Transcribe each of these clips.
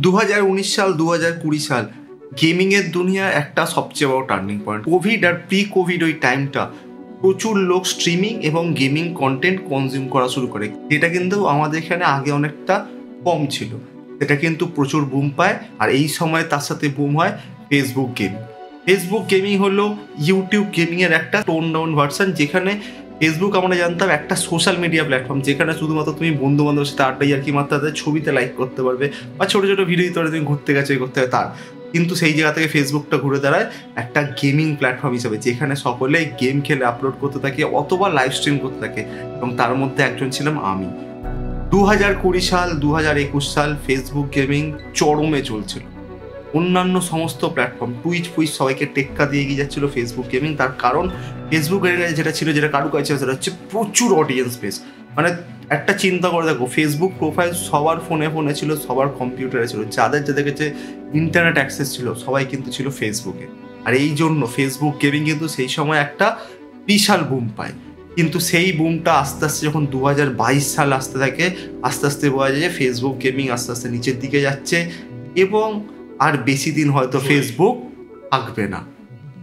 2019 সাল 2020 সাল গেমিংয়ের দুনিয়ার একটা সবচেয়ে বড় টার্নিং পয়েন্ট। কোভিড আর প্রি কোভিড ওই টাইমটা প্রচুর লোক স্ট্রিমিং এবং গেমিং কন্টেন্ট কনজিউম করা শুরু করে, যেটা কিন্তু আমাদের এখানে আগে অনেকটা কম ছিল। সেটা কিন্তু প্রচুর বুম পায়, আর এই সময় তার সাথে বুম হয় ফেসবুক গেমিং। ফেসবুক গেমিং হলো ইউটিউব গেমিংয়ের একটা টোন ডাউন ভার্সন, যেখানে ফেসবুক আমরা জানতাম একটা সোশ্যাল মিডিয়া প্ল্যাটফর্ম, যেখানে শুধুমাত্র তুমি বন্ধু বান্ধবের সাথে আড্ডাই আর কি মাত্রা তাদের ছবিতে লাইক করতে পারবে, বা ছোটো ছোটো ভিডিও দিতে পারবে তুমি ঘুরতে গেছে করতে হবে তার। কিন্তু সেই জায়গা থেকে ফেসবুকটা ঘুরে দাঁড়ায় একটা গেমিং প্ল্যাটফর্ম হিসেবে, যেখানে সকলে গেম খেলে আপলোড করতে থাকে অথবা লাইভ স্ট্রিম করতে থাকে, এবং তার মধ্যে একজন ছিলাম আমি। 2020 সাল 2021 সাল ফেসবুক গেমিং চরমে চলছিল। অন্যান্য সমস্ত প্ল্যাটফর্ম টুইচ সবাইকে টেক্কা দিয়ে এগিয়ে যাচ্ছিল ফেসবুক গেমিং। তার কারণ ফেসবুকের যেটা ছিল, যেটা কারু কাছে সেটা হচ্ছে প্রচুর অডিয়েন্স বেস। মানে একটা চিন্তা করে দেখো, ফেসবুক প্রোফাইল সবার ফোনে ছিল, সবার কম্পিউটারে ছিল, যাদের কাছে ইন্টারনেট অ্যাক্সেস ছিল সবাই কিন্তু ছিল ফেসবুকে। আর এই জন্য ফেসবুক গেমিং কিন্তু সেই সময় একটা বিশাল বুম পায়। কিন্তু সেই বুমটা আস্তে আস্তে যখন 2022 সাল আসতে থাকে, আস্তে আস্তে বোঝা যায় যে ফেসবুক গেমিং আস্তে আস্তে নিচের দিকে যাচ্ছে, এবং আর বেশি দিন হয়তো ফেসবুক থাকবে না।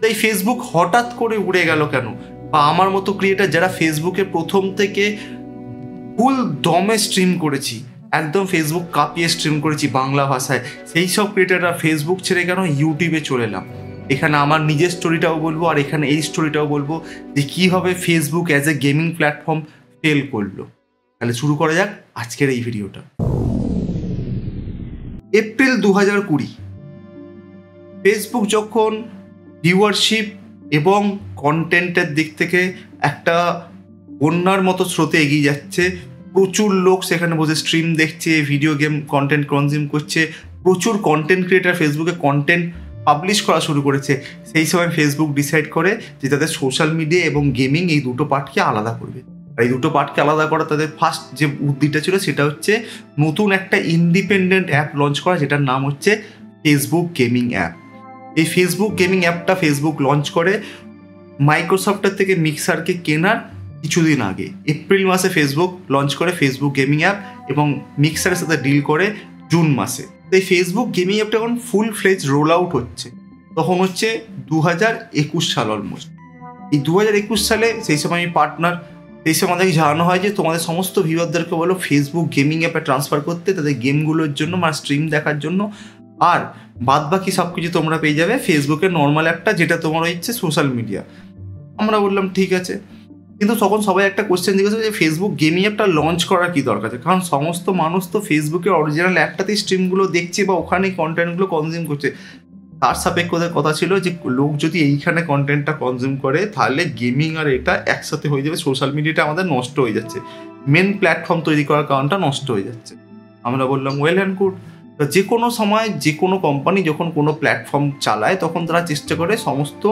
তাই ফেসবুক হঠাৎ করে উড়ে গেল কেন? বা আমার মতো ক্রিয়েটার যারা ফেসবুকে প্রথম থেকে ফুল দমে স্ট্রিম করেছি, একদম ফেসবুক কাঁপিয়ে স্ট্রিম করেছি বাংলা ভাষায়, সেই সব ক্রিয়েটাররা ফেসবুক ছেড়ে কেন ইউটিউবে চলে এলাম। এখানে আমার নিজের স্টোরিটাও বলবো, আর এখানে এই স্টোরিটাও বলবো যে কীভাবে Facebook as a gaming platform fail করলো। তাহলে শুরু করা যাক আজকের এই ভিডিওটা। এপ্রিল 2020 ফেসবুক যখন ভিউয়ারশিপ এবং কন্টেন্টের দিক থেকে একটা বন্যার মতো স্রোতে এগিয়ে যাচ্ছে, প্রচুর লোক সেখানে বসে স্ট্রিম দেখছে, ভিডিও গেম কন্টেন্ট কনজিউম করছে, প্রচুর কন্টেন্ট ক্রিয়েটার ফেসবুকে কন্টেন্ট পাবলিশ করা শুরু করেছে, সেই সময় ফেসবুক ডিসাইড করে যে তাদের সোশ্যাল মিডিয়া এবং গেমিং এই দুটো পার্টকে আলাদা করবে। আর এই দুটো পার্টকে আলাদা করা তাদের ফার্স্ট যে উদ্যোগটা ছিল সেটা হচ্ছে নতুন একটা ইন্ডিপেন্ডেন্ট অ্যাপ লঞ্চ করা, যেটার নাম হচ্ছে ফেসবুক গেমিং অ্যাপ। এই ফেসবুক গেমিং অ্যাপটা ফেসবুক লঞ্চ করে মাইক্রোসফটের থেকে মিক্সারকে কেনার কিছুদিন আগে। এপ্রিল মাসে ফেসবুক লঞ্চ করে ফেসবুক গেমিং অ্যাপ, এবং মিক্সারের সাথে ডিল করে জুন মাসে। তো এই ফেসবুক গেমিং অ্যাপটা যখন ফুল ফ্লেজ রোল আউট হচ্ছে তখন হচ্ছে 2021 সাল অলমোস্ট। এই 2021 সালে সেই সময় আমি পার্টনার, সেই সময় আমাদেরকে জানানো হয় যে তোমাদের সমস্ত ভিউয়ারদেরকে বলো ফেসবুক গেমিং অ্যাপে ট্রান্সফার করতে, তাদের গেমগুলোর জন্য মানে স্ট্রিম দেখার জন্য, আর বাদ বাকি সব কিছু তোমরা পেয়ে যাবে ফেসবুকের নর্মাল অ্যাপটা, যেটা তোমার ইচ্ছে সোশ্যাল মিডিয়া। আমরা বললাম ঠিক আছে, কিন্তু তখন সবাই একটা কোয়েশ্চেন জিজ্ঞাসা যে ফেসবুক গেমিং অ্যাপটা লঞ্চ করার কী দরকার আছে? কারণ সমস্ত মানুষ তো ফেসবুকের অরিজিনাল অ্যাপটাতেই স্ট্রিমগুলো দেখছে বা ওখানেই কন্টেন্টগুলো কনজিউম করছে। তার সাপেক্ষে কথা ছিল যে লোক যদি এইখানে কন্টেন্টটা কনজিউম করে তাহলে গেমিং আর এটা একসাথে হয়ে যাবে, সোশ্যাল মিডিয়াটা আমাদের নষ্ট হয়ে যাচ্ছে, মেন প্ল্যাটফর্ম তৈরি করার কারণটা নষ্ট হয়ে যাচ্ছে। আমরা বললাম ওয়েল অ্যান্ড গুড। যে কোনো সময় যে কোনো কোম্পানি যখন কোনো প্ল্যাটফর্ম চালায় তখন তারা চেষ্টা করে সমস্ত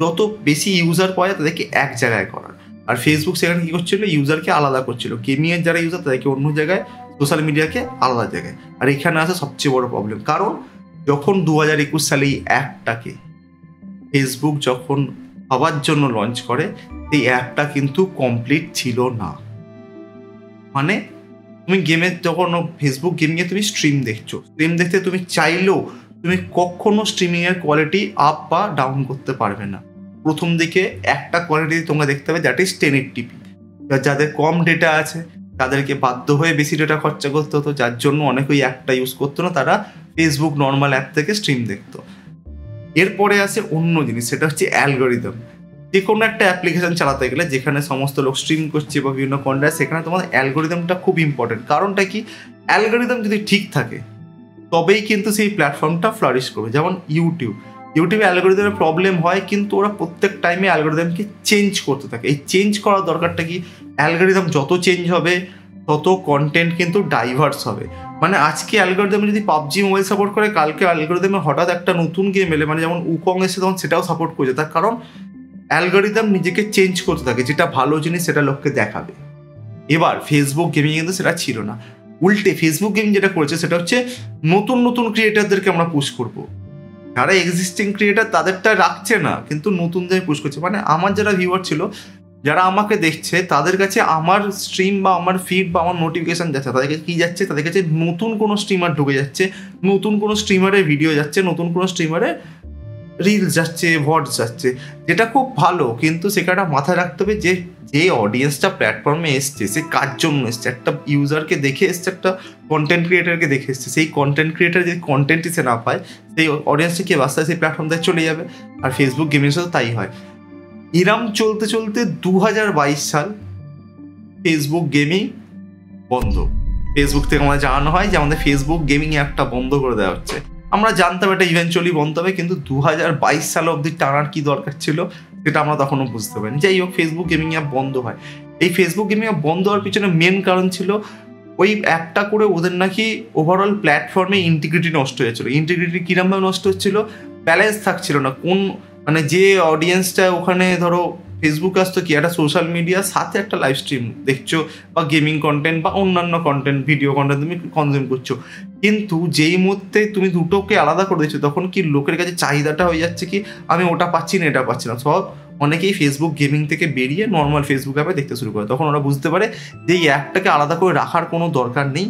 যত বেশি ইউজার পাওয়া যায় তাদেরকে এক জায়গায় করার। আর ফেসবুক সেখানে কী করছিল, ইউজারকে আলাদা করছিল, গেমিংয়ের যারা ইউজার তাদেরকে অন্য জায়গায়, সোশ্যাল মিডিয়াকে আলাদা জায়গায়। আর এখানে আসে সবচেয়ে বড় প্রবলেম, কারণ যখন 2021 সালে এই অ্যাপটাকে ফেসবুক যখন সবার জন্য লঞ্চ করে, এই অ্যাপটা কিন্তু কমপ্লিট ছিল না। মানে তুমি গেমের যখন ফেসবুক গেমিংয়ে তুমি স্ট্রিম দেখছো, স্ট্রিম দেখতে তুমি চাইলেও তুমি কখনো স্ট্রিমিংয়ের কোয়ালিটি আপ বা ডাউন করতে পারবে না। প্রথম দিকে একটা কোয়ালিটি তোমরা দেখতে পাবে, দ্যাট ইজ 1080p। যাদের কম ডেটা আছে তাদেরকে বাধ্য হয়ে বেশি ডেটা খরচা করতে হতো, যার জন্য অনেকে ওই অ্যাপটা ইউজ করতো না, তারা ফেসবুক নর্মাল অ্যাপ থেকে স্ট্রিম দেখতো। এরপরে আসে অন্য জিনিস, সেটা হচ্ছে অ্যালগরিদম। যে কোনো একটা অ্যাপ্লিকেশন চালাতে গেলে যেখানে সমস্ত লোক স্ট্রিম করছে বা বিভিন্ন কন্টেন্ট, সেখানে তোমাদের অ্যালগরিদমটা খুব ইম্পর্টেন্ট। কারণটা কি, অ্যালগরিদম যদি ঠিক থাকে তবেই কিন্তু সেই প্ল্যাটফর্মটা ফ্লারিশ করবে। যেমন ইউটিউবে অ্যালগরিদমের প্রবলেম হয়, কিন্তু ওরা প্রত্যেক টাইমে অ্যালগরিদমকে চেঞ্জ করতে থাকে। এই চেঞ্জ করার দরকারটা কি, অ্যালগরিদম যত চেঞ্জ হবে তত কন্টেন্ট কিন্তু ডাইভার্স হবে। মানে আজকে অ্যালগরিদমে যদি পাবজি মোবাইল সাপোর্ট করে, কালকে অ্যালগরিদমে হঠাৎ একটা নতুন গেম এলে, মানে যেমন উকং এসে তখন সেটাও সাপোর্ট করছে, তার কারণ অ্যালগরিদম নিজেকে চেঞ্জ করতে থাকে, যেটা ভালো জিনিস সেটা লোককে দেখাবে। এবার ফেসবুক গেমিং কিন্তু সেটা ছিল না, উল্টে ফেসবুক গেমিং যেটা করেছে সেটা হচ্ছে নতুন নতুন ক্রিয়েটারদেরকে আমরা পুশ করবো। যারা এক্সিস্টিং ক্রিয়েটার তাদেরটা রাখছে না, কিন্তু নতুনদের পুশ করছে। মানে আমার যারা ভিউয়ার ছিল, যারা আমাকে দেখছে তাদের কাছে আমার স্ট্রিম বা আমার ফিড বা আমার নোটিফিকেশান যাচ্ছে, তাদের কাছে কী যাচ্ছে, তাদের কাছে নতুন কোনো স্ট্রিমার ঢুকে যাচ্ছে, নতুন কোনো স্ট্রিমারের ভিডিও যাচ্ছে, নতুন কোনো স্ট্রিমারের রিলস যাচ্ছে, ভয়েস যাচ্ছে, যেটা খুব ভালো। কিন্তু সেখানে মাথায় রাখতে হবে যে যে অডিয়েন্সটা প্ল্যাটফর্মে এসছে সে কার জন্য এসছে, একটা ইউজারকে দেখে এসছে, একটা কন্টেন্ট ক্রিয়েটারকে দেখে এসছে। সেই কন্টেন্ট ক্রিয়েটার যে কন্টেন্টই সে না পায়, সেই অডিয়েন্সটা কি বাস্তায় সেই প্ল্যাটফর্ম থেকে চলে যাবে। আর ফেসবুক গেমিংয়ের সাথে তাই হয়। এরম চলতে চলতে 2022 সাল ফেসবুক গেমিং বন্ধ। ফেসবুক থেকে আমাদের জানানো হয় যে আমাদের ফেসবুক গেমিং অ্যাপটা বন্ধ করে দেওয়া হচ্ছে। আমরা জানতাম এটা ইভেনচুয়ালি বন্ধ হবে, কিন্তু 2022 সাল অবধি টানার কি দরকার ছিল সেটা আমরা তখনও বুঝতে পারিনি। যাই হোক, ফেসবুক গেমিং অ্যাপ বন্ধ হয়। এই ফেসবুক গেমিং অ্যাপ বন্ধ হওয়ার পিছনে মেন কারণ ছিল ওই অ্যাপটা করে ওদের নাকি ওভারঅল প্ল্যাটফর্মে ইন্টিগ্রিটি নষ্ট হয়েছিল। ইন্টিগ্রিটি কিরমভাবে নষ্ট হচ্ছিল, ব্যালেন্স থাকছিল না। কোন মানে যে অডিয়েন্সটা ওখানে ধরো ফেসবুক আসতো কি একটা সোশ্যাল মিডিয়ার সাথে একটা লাইভ স্ট্রিম দেখছো বা গেমিং কন্টেন্ট বা অন্যান্য কন্টেন্ট, ভিডিও কন্টেন্ট তুমি কনজিউম করছো, কিন্তু যেই মুহূর্তে তুমি দুটোকে আলাদা করে দিচ্ছ তখন কি লোকের কাছে চাহিদাটা হয়ে যাচ্ছে কি আমি ওটা পাচ্ছি না, এটা পাচ্ছি না। সব অনেকেই ফেসবুক গেমিং থেকে বেরিয়ে নর্মাল ফেসবুক অ্যাপে দেখতে শুরু করে। তখন ওরা বুঝতে পারে যে এই অ্যাপটাকে আলাদা করে রাখার কোনো দরকার নেই।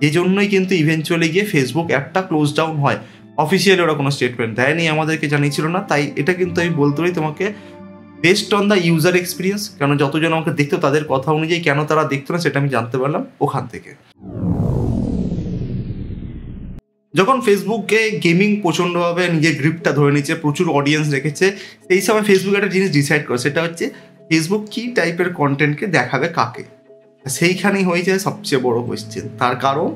এই জন্যই কিন্তু ইভেনচুয়ালি গিয়ে ফেসবুক অ্যাপটা ক্লোজ ডাউন হয়। অফিসিয়ালি ওরা কোনো স্টেটমেন্ট দেয়নি, আমাদেরকে জানিয়েছিল না। তাই এটা কিন্তু আমি বলতে পারি তোমাকে best on the user experience, কেন যতজন আমাকে দেখতো তাদের কথা অনুযায়ী কেন তারা দেখতো না সেটা আমি জানতে পারলাম ওখান থেকে। যখন ফেসবুকে গেমিং প্রচণ্ডভাবে নিজের গ্রিপটা ধরে নিচ্ছে, প্রচুর অডিয়েন্স রেখেছে, সেই সময় ফেসবুক একটা জিনিস ডিসাইড করে, সেটা হচ্ছে ফেসবুক কী টাইপের কন্টেন্টকে দেখাবে কাকে। সেইখানেই হয়ে যায় সবচেয়ে বড় কোয়েশ্চেন। তার কারণ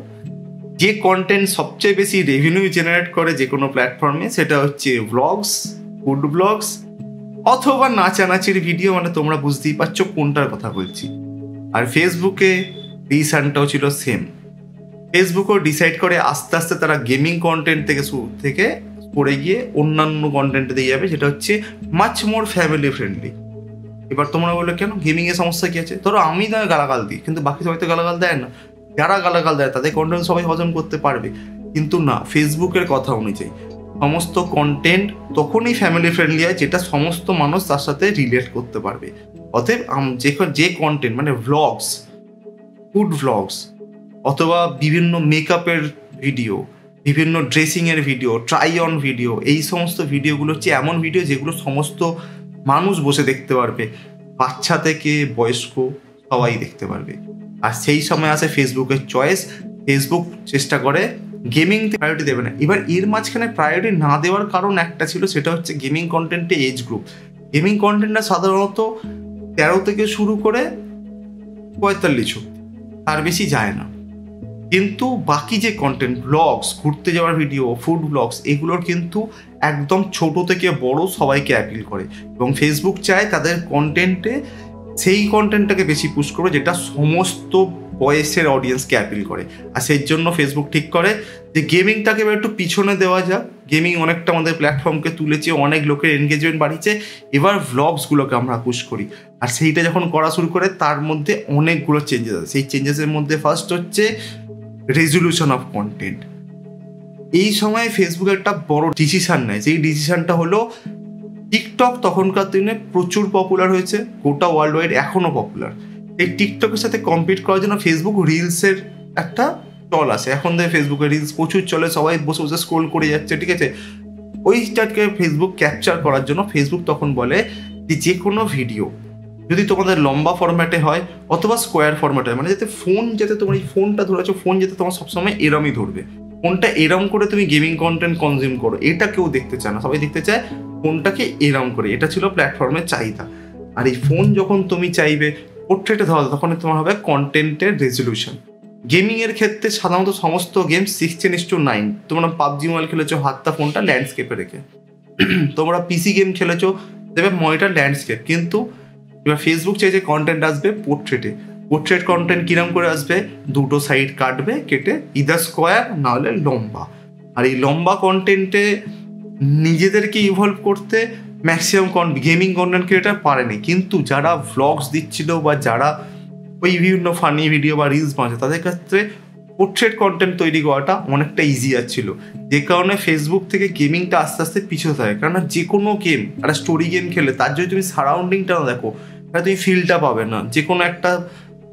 যে কন্টেন্ট সবচেয়ে বেশি রেভিনিউ জেনারেট করে যে কোনো প্ল্যাটফর্মে সেটা হচ্ছে ভ্লগস, ফুড ব্লগস অথবা নাচানাচির ভিডিও। মানে তোমরা বুঝতেই পারছো কোনটার কথা বলছি। আর ফেসবুকে রিসেন্টটাও ছিল সেম। ফেসবুকও ডিসাইড করে আস্তে আস্তে তারা গেমিং কন্টেন্ট থেকে পড়ে গিয়ে অন্যান্য কন্টেন্টে দিয়ে যাবে, যেটা হচ্ছে মাচ মোর ফ্যামিলি ফ্রেন্ডলি। এবার তোমরা বললে কেন, গেমিংয়ের সমস্যা কী আছে? ধরো আমি না গালাগাল দিই, কিন্তু বাকি সবাই তো গালাগাল দেয় না। যারা গালাগাল দেয় তাদের কন্টেন্ট সবাই হজম করতে পারবে, কিন্তু না, ফেসবুকের কথা অনুযায়ী সমস্ত কন্টেন্ট তখনই ফ্যামিলি ফ্রেন্ডলি হয় যেটা সমস্ত মানুষ তার সাথে রিলেট করতে পারবে। অতএব যে কন্টেন্ট মানে ভ্লগস, ফুড ভ্লগস অথবা বিভিন্ন মেকআপের ভিডিও, বিভিন্ন ড্রেসিংয়ের ভিডিও, ট্রাই অন ভিডিও, এই সমস্ত ভিডিওগুলো হচ্ছে এমন ভিডিও যেগুলো সমস্ত মানুষ বসে দেখতে পারবে, বাচ্চা থেকে বয়স্ক সবাই দেখতে পারবে। আর সেই সময় আসে ফেসবুকের চয়েস। ফেসবুক চেষ্টা করে গেমিং প্রায়োরিটি দেবে না। এবার এর মাঝখানে প্রায়োরিটি না দেওয়ার কারণ একটা ছিল, সেটা হচ্ছে গেমিং কন্টেন্টে এজ গ্রুপ। গেমিং কন্টেন্টটা সাধারণত 13 থেকে শুরু করে 45, তার বেশি যায় না। কিন্তু বাকি যে কন্টেন্ট, ব্লগস, ঘুরতে যাওয়ার ভিডিও, ফুড ব্লগস, এগুলোর কিন্তু একদম ছোট থেকে বড় সবাইকে অ্যাপিল করে। এবং ফেসবুক চায় তাদের কন্টেন্টে সেই কন্টেন্টটাকে বেশি পুশ করো যেটা সমস্ত বয়সের অডিয়েন্সকে অ্যাপিল করে। আর সেই জন্য ফেসবুক ঠিক করে যে গেমিংটাকে এবার একটু পিছনে দেওয়া যাক। গেমিং অনেকটা আমাদের প্ল্যাটফর্মকে তুলেছে, অনেক লোকের এনগেজমেন্ট বাড়িয়েছে, এবার ভ্লগসগুলোকে আমরা পুশ করি। আর সেইটা যখন করা শুরু করে তার মধ্যে অনেকগুলো চেঞ্জেস আছে। সেই চেঞ্জেসের মধ্যে ফার্স্ট হচ্ছে রেজলিউশন অফ কন্টেন্ট। এই সময় ফেসবুক একটা বড় ডিসিশন নেয়, যেই ডিসিশনটা হলো টিকটক তখনকার দিনে প্রচুর পপুলার হয়েছে, গোটা ওয়ার্ল্ড ওয়াইড এখনও পপুলার। এই টিকটকের সাথে কম্পিট করার জন্য ফেসবুক রিলসের একটা চল আসে। এখন দেখে ফেসবুকে রিলস প্রচুর চলে, সবাই বসে বসে স্ক্রোল করে যাচ্ছে, ঠিক আছে। ওইটাকে ফেসবুক ক্যাপচার করার জন্য ফেসবুক তখন বলে যে কোনো ভিডিও যদি তোমাদের লম্বা ফরম্যাটে হয় অথবা স্কোয়ার ফরম্যাটে হয়, মানে যাতে তোমার এই ফোনটা ধরেছো, ফোন যাতে তোমার সবসময় এরমই ধরবে, ফোনটা এরম করে তুমি গেমিং কন্টেন্ট কনজিউম করো, এটা কেউ দেখতে চায় না। সবাই দেখতে চায় ফোনটাকে এরম করে। এটা ছিল প্ল্যাটফর্মের চাহিদা। আর এই ফোন যখন তুমি চাইবে পোর্ট্রেটে ধরা, তখন তোমার হবে কন্টেন্টের রেজলিউশন। গেমিংয়ের ক্ষেত্রে সাধারণত সমস্ত গেম 16:9। তোমরা পাবজি মোবাইল খেলেছো হাতটা ফোনটা ল্যান্ডস্কেপে রেখে, তোমরা পিসি গেম খেলেছো দেবে মনিটর ল্যান্ডস্কেপ। কিন্তু এবার ফেসবুক চাইছে কন্টেন্ট আসবে পোর্ট্রেটে। পোর্ট্রেট কন্টেন্ট কিরম করে আসবে, দুটো সাইড কাটবে কেটে, ইদার স্কোয়ার না হলে লম্বা। আর এই লম্বা কন্টেন্টে নিজেদেরকে ইভলভ করতে ম্যাক্সিমাম গেমিং কন্টেন্ট ক্রিয়েটার পারেনি। কিন্তু যারা ভ্লগস দিচ্ছিল বা যারা ওই বিভিন্ন ফানি ভিডিও বা রিলস বানাচ্ছে, তাদের ক্ষেত্রে পোর্ট্রেট কন্টেন্ট তৈরি করাটা অনেকটা ইজিয়ার ছিল। যে কারণে ফেসবুক থেকে গেমিংটা আস্তে আস্তে পিছিয়ে থাকে। কেননা যে কোনো গেম, একটা স্টোরি গেম খেলে তার যদি তুমি সারাউন্ডিংটা না দেখো, তাহলে তুমি ফিলটা পাবে না। যে কোনো একটা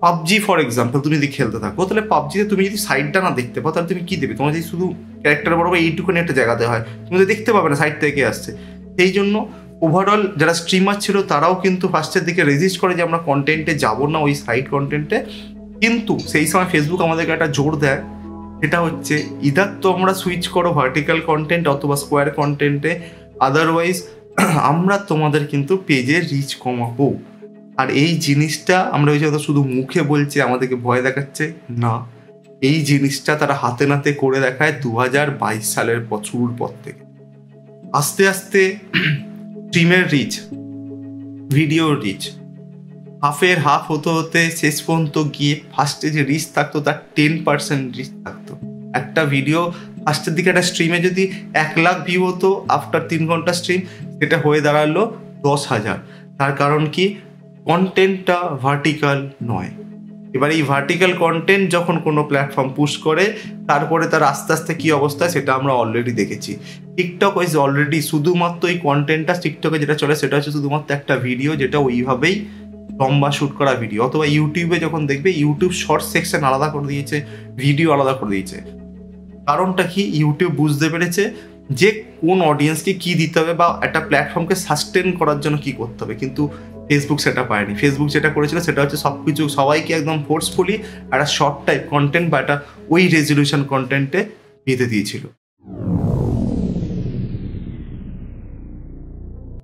পাবজি ফর এক্সাম্পল তুমি যদি খেলতে থাকো, তাহলে পাবজিতে তুমি যদি সাইডটা না দেখতে পাও তাহলে তুমি কি দেবে? তোমার যদি শুধু ক্যারেক্টার বরাবর এইটুকুনি একটা জায়গাতে হয়, তুমি তো দেখতে পাবে না সাইড থেকে আসছে। সেই জন্য ওভারঅল যারা স্ট্রিমার ছিল তারাও কিন্তু ফার্স্টের দিকে রেজিস্ট করে যে আমরা কন্টেন্টে যাবো না, ওই সাইড কন্টেন্টে। কিন্তু সেই সময় ফেসবুক আমাদেরকে একটা জোর দেয়, সেটা হচ্ছে ইদার তো আমরা সুইচ করো ভার্টিক্যাল কন্টেন্ট অথবা স্কোয়ার কন্টেন্টে, আদারওয়াইজ আমরা তোমাদের কিন্তু পেজের রিচ কমাবো। আর এই জিনিসটা আমরা ওই যে শুধু মুখে বলছে, আমাদেরকে ভয় দেখাচ্ছে না, এই জিনিসটা তারা হাতে নাতে করে দেখায় 2022 সালের শুরুর পর থেকে। আস্তে আস্তে স্ট্রিমের রিচ, ভিডিওর রিচ হাফের হাফ হতে হতে শেষ পর্যন্ত গিয়ে ফার্স্টে যে রিচ থাকতো তার 10% রিচ থাকতো। একটা ভিডিও ফার্স্টের দিকে একটা স্ট্রিমে যদি 1 লাখ ভিউ হতো, আফটার 3 ঘন্টা স্ট্রিম সেটা হয়ে দাঁড়ালো 10,000। তার কারণ কি? কন্টেন্টটা ভার্টিক্যাল নয়। এবার এই ভার্টিক্যাল কন্টেন্ট যখন কোনো প্ল্যাটফর্ম পুশ করে, তারপরে তার আস্তে আস্তে কী অবস্থা সেটা আমরা অলরেডি দেখেছি। টিকটক ইজ অলরেডি শুধুমাত্র এই কন্টেন্টটা, টিকটকে যেটা চলে সেটা হচ্ছে শুধুমাত্র একটা ভিডিও যেটা ওইভাবেই লম্বা শ্যুট করা ভিডিও। অথবা ইউটিউবে যখন দেখবে, ইউটিউব শর্ট সেকশন আলাদা করে দিয়েছে, ভিডিও আলাদা করে দিয়েছে। কারণটা কি? ইউটিউব বুঝতে পেরেছে যে কোন অডিয়েন্সকে কী দিতে হবে বা একটা প্ল্যাটফর্মকে সাস্টেন করার জন্য কী করতে হবে। কিন্তু ফেসবুক সেটা পায়নি। ফেসবুক যেটা করেছিল সেটা হচ্ছে সব কিছু সবাইকে একদম ফোর্সফুলি একটা শর্ট টাইপ কন্টেন্ট বা একটা ওই রেজলিউশন কন্টেন্টে বেঁধে দিয়েছিল।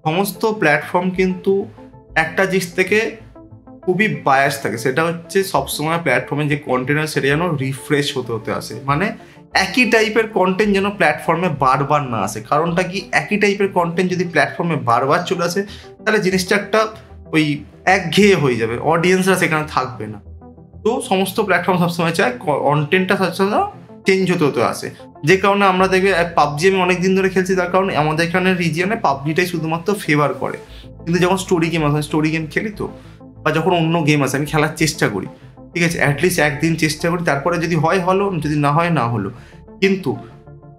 সমস্ত প্ল্যাটফর্ম কিন্তু একটা জিনিস থেকে খুবই বায়াস থাকে, সেটা হচ্ছে সবসময় প্ল্যাটফর্মে যে কন্টেন্ট হয় সেটা যেন রিফ্রেশ হতে হতে আসে। মানে একই টাইপের কন্টেন্ট যেন প্ল্যাটফর্মে বারবার না আসে। কারণটা কি? একই টাইপের কন্টেন্ট যদি প্ল্যাটফর্মে বারবার চলে আসে তাহলে জিনিসটা একটা ওই একঘেয়ে হয়ে যাবে, অডিয়েন্সরা সেখানে থাকবে না। তো সমস্ত প্ল্যাটফর্ম সবসময় চায় কন্টেন্টটা সবসময় চেঞ্জ হতে হতে আসে। যে কারণে আমরা দেখবে পাবজি আমি অনেক দিন ধরে খেলছি, তার কারণে আমাদের এখানে রিজিয়নে পাবজিটাই শুধুমাত্র ফেভার করে। কিন্তু যখন স্টোরি গেম আসে, স্টোরি গেম খেলি তো, বা যখন অন্য গেম আসে আমি খেলার চেষ্টা করি, ঠিক আছে, অ্যাটলিস্ট একদিন চেষ্টা করি, তারপরে যদি হয় হলো, যদি না হয় না হলো। কিন্তু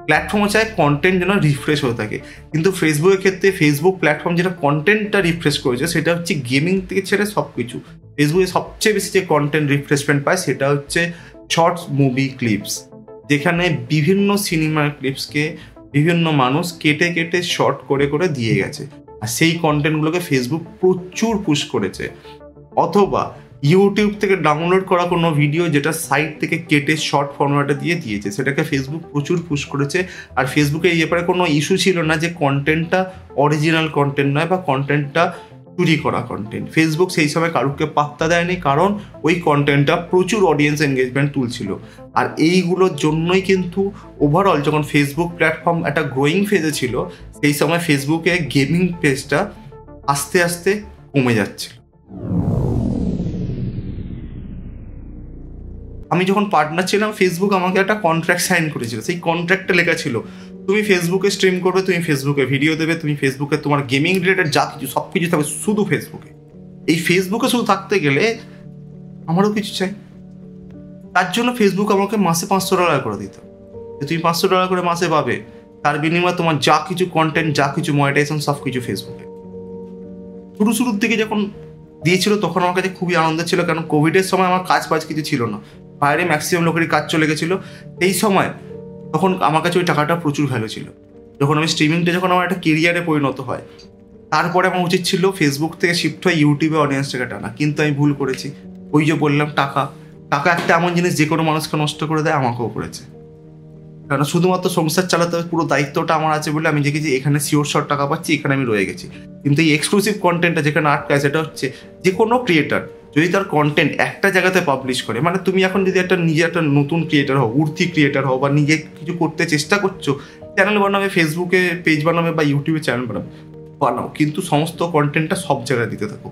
প্ল্যাটফর্মও চায় কন্টেন্ট যেন রিফ্রেশ হয়ে থাকে। কিন্তু ফেসবুকের ক্ষেত্রে ফেসবুক প্ল্যাটফর্ম যেটা কন্টেন্টটা রিফ্রেশ করেছে সেটা হচ্ছে গেমিং থেকে ছেড়ে সব কিছু। ফেসবুকে সবচেয়ে বেশি যে কন্টেন্ট রিফ্রেশমেন্ট পায় সেটা হচ্ছে শর্টস মুভি ক্লিপস, যেখানে বিভিন্ন সিনেমার ক্লিপসকে বিভিন্ন মানুষ কেটে কেটে শর্ট করে করে দিয়ে গেছে, আর সেই কন্টেন্টগুলোকে ফেসবুক প্রচুর পুশ করেছে। অথবা ইউটিউব থেকে ডাউনলোড করা কোনো ভিডিও যেটা সাইট থেকে কেটে শর্ট ফরম্যাটে দিয়ে দিয়েছে, সেটাকে ফেসবুক প্রচুর পুশ করেছে। আর ফেসবুকে এই ব্যাপারে কোনো ইস্যু ছিল না যে কন্টেন্টটা অরিজিনাল কন্টেন্ট নয় বা কন্টেন্টটা চুরি করা কন্টেন্ট। ফেসবুক সেই সময় কারুকে পাত্তা দেয়নি, কারণ ওই কন্টেন্টটা প্রচুর অডিয়েন্স এঙ্গেজমেন্ট তুলছিল। আর এইগুলোর জন্যই কিন্তু ওভারঅল যখন ফেসবুক প্ল্যাটফর্ম একটা গ্রোয়িং ফেজে ছিল, সেই সময় ফেসবুকে গেমিং পেজটা আস্তে আস্তে কমে যাচ্ছিল। আমি যখন পার্টনার ছিলাম, ফেসবুক আমাকে একটা কন্ট্রাক্ট সাইন করেছিল। সেই কন্ট্রাক্টে লেখা ছিল তুমি ফেসবুকে স্ট্রিম করবে, তুমি ফেসবুকে ভিডিও দেবে, তুমি ফেসবুকে তোমার গেমিং রিলেটেড যা কিছু সব কিছু থাকবে শুধু ফেসবুকে। এই ফেসবুকে শুধু থাকতে গেলে আমারও কিছু চাই। তার জন্য ফেসবুক আমাকে মাসে $500 করে দিত, যে তুমি $500 করে মাসে পাবে, তার বিনিময়ে তোমার যা কিছু কন্টেন্ট, যা কিছু মনিটাইজেশন সব কিছু ফেসবুকে। শুরুর দিকে যখন দিয়েছিল তখন আমার কাছে খুবই আনন্দ ছিল, কারণ কোভিডের সময় আমার কাজ কিছু ছিল না, বাইরে ম্যাক্সিমাম লোকেরই কাজ চলে গেছিলো। এই সময় তখন আমার কাছে ওই টাকাটা প্রচুর ভ্যালু ছিল। যখন আমি স্ট্রিমিংটা যখন আমার একটা কেরিয়ারে পরিণত হয়, তারপরে আমার উচিত ছিল ফেসবুক থেকে শিফট হয়ে ইউটিউবে অডিয়েন্সটাকে টানা, কিন্তু আমি ভুল করেছি। ওই যে বললাম, টাকা একটা এমন জিনিস যে কোনো মানুষকে নষ্ট করে দেয়, আমাকেও করেছে। কারণ শুধুমাত্র সংসার চালাতে পুরো দায়িত্বটা আমার আছে বলে আমি দেখেছি এখানে শিওর শর্ট টাকা পাচ্ছি, এখানে আমি রয়ে গেছি। কিন্তু এই এক্সক্লুসিভ কন্টেন্টটা যেখানে আটকায়, সেটা হচ্ছে যে কোনো ক্রিয়েটার যদি তার কন্টেন্ট একটা জায়গাতে পাবলিশ করে, মানে তুমি এখন যদি নিজে একটা নতুন ক্রিয়েটার হও, উঠতি ক্রিয়েটার হও, বা নিজে কিছু করতে চেষ্টা করছো, চ্যানেল বানাবে, ফেসবুকে পেজ বানাবে বা ইউটিউবে চ্যানেল বানাও, কিন্তু সমস্ত কন্টেন্টটা সব জায়গায় দিতে থাকো।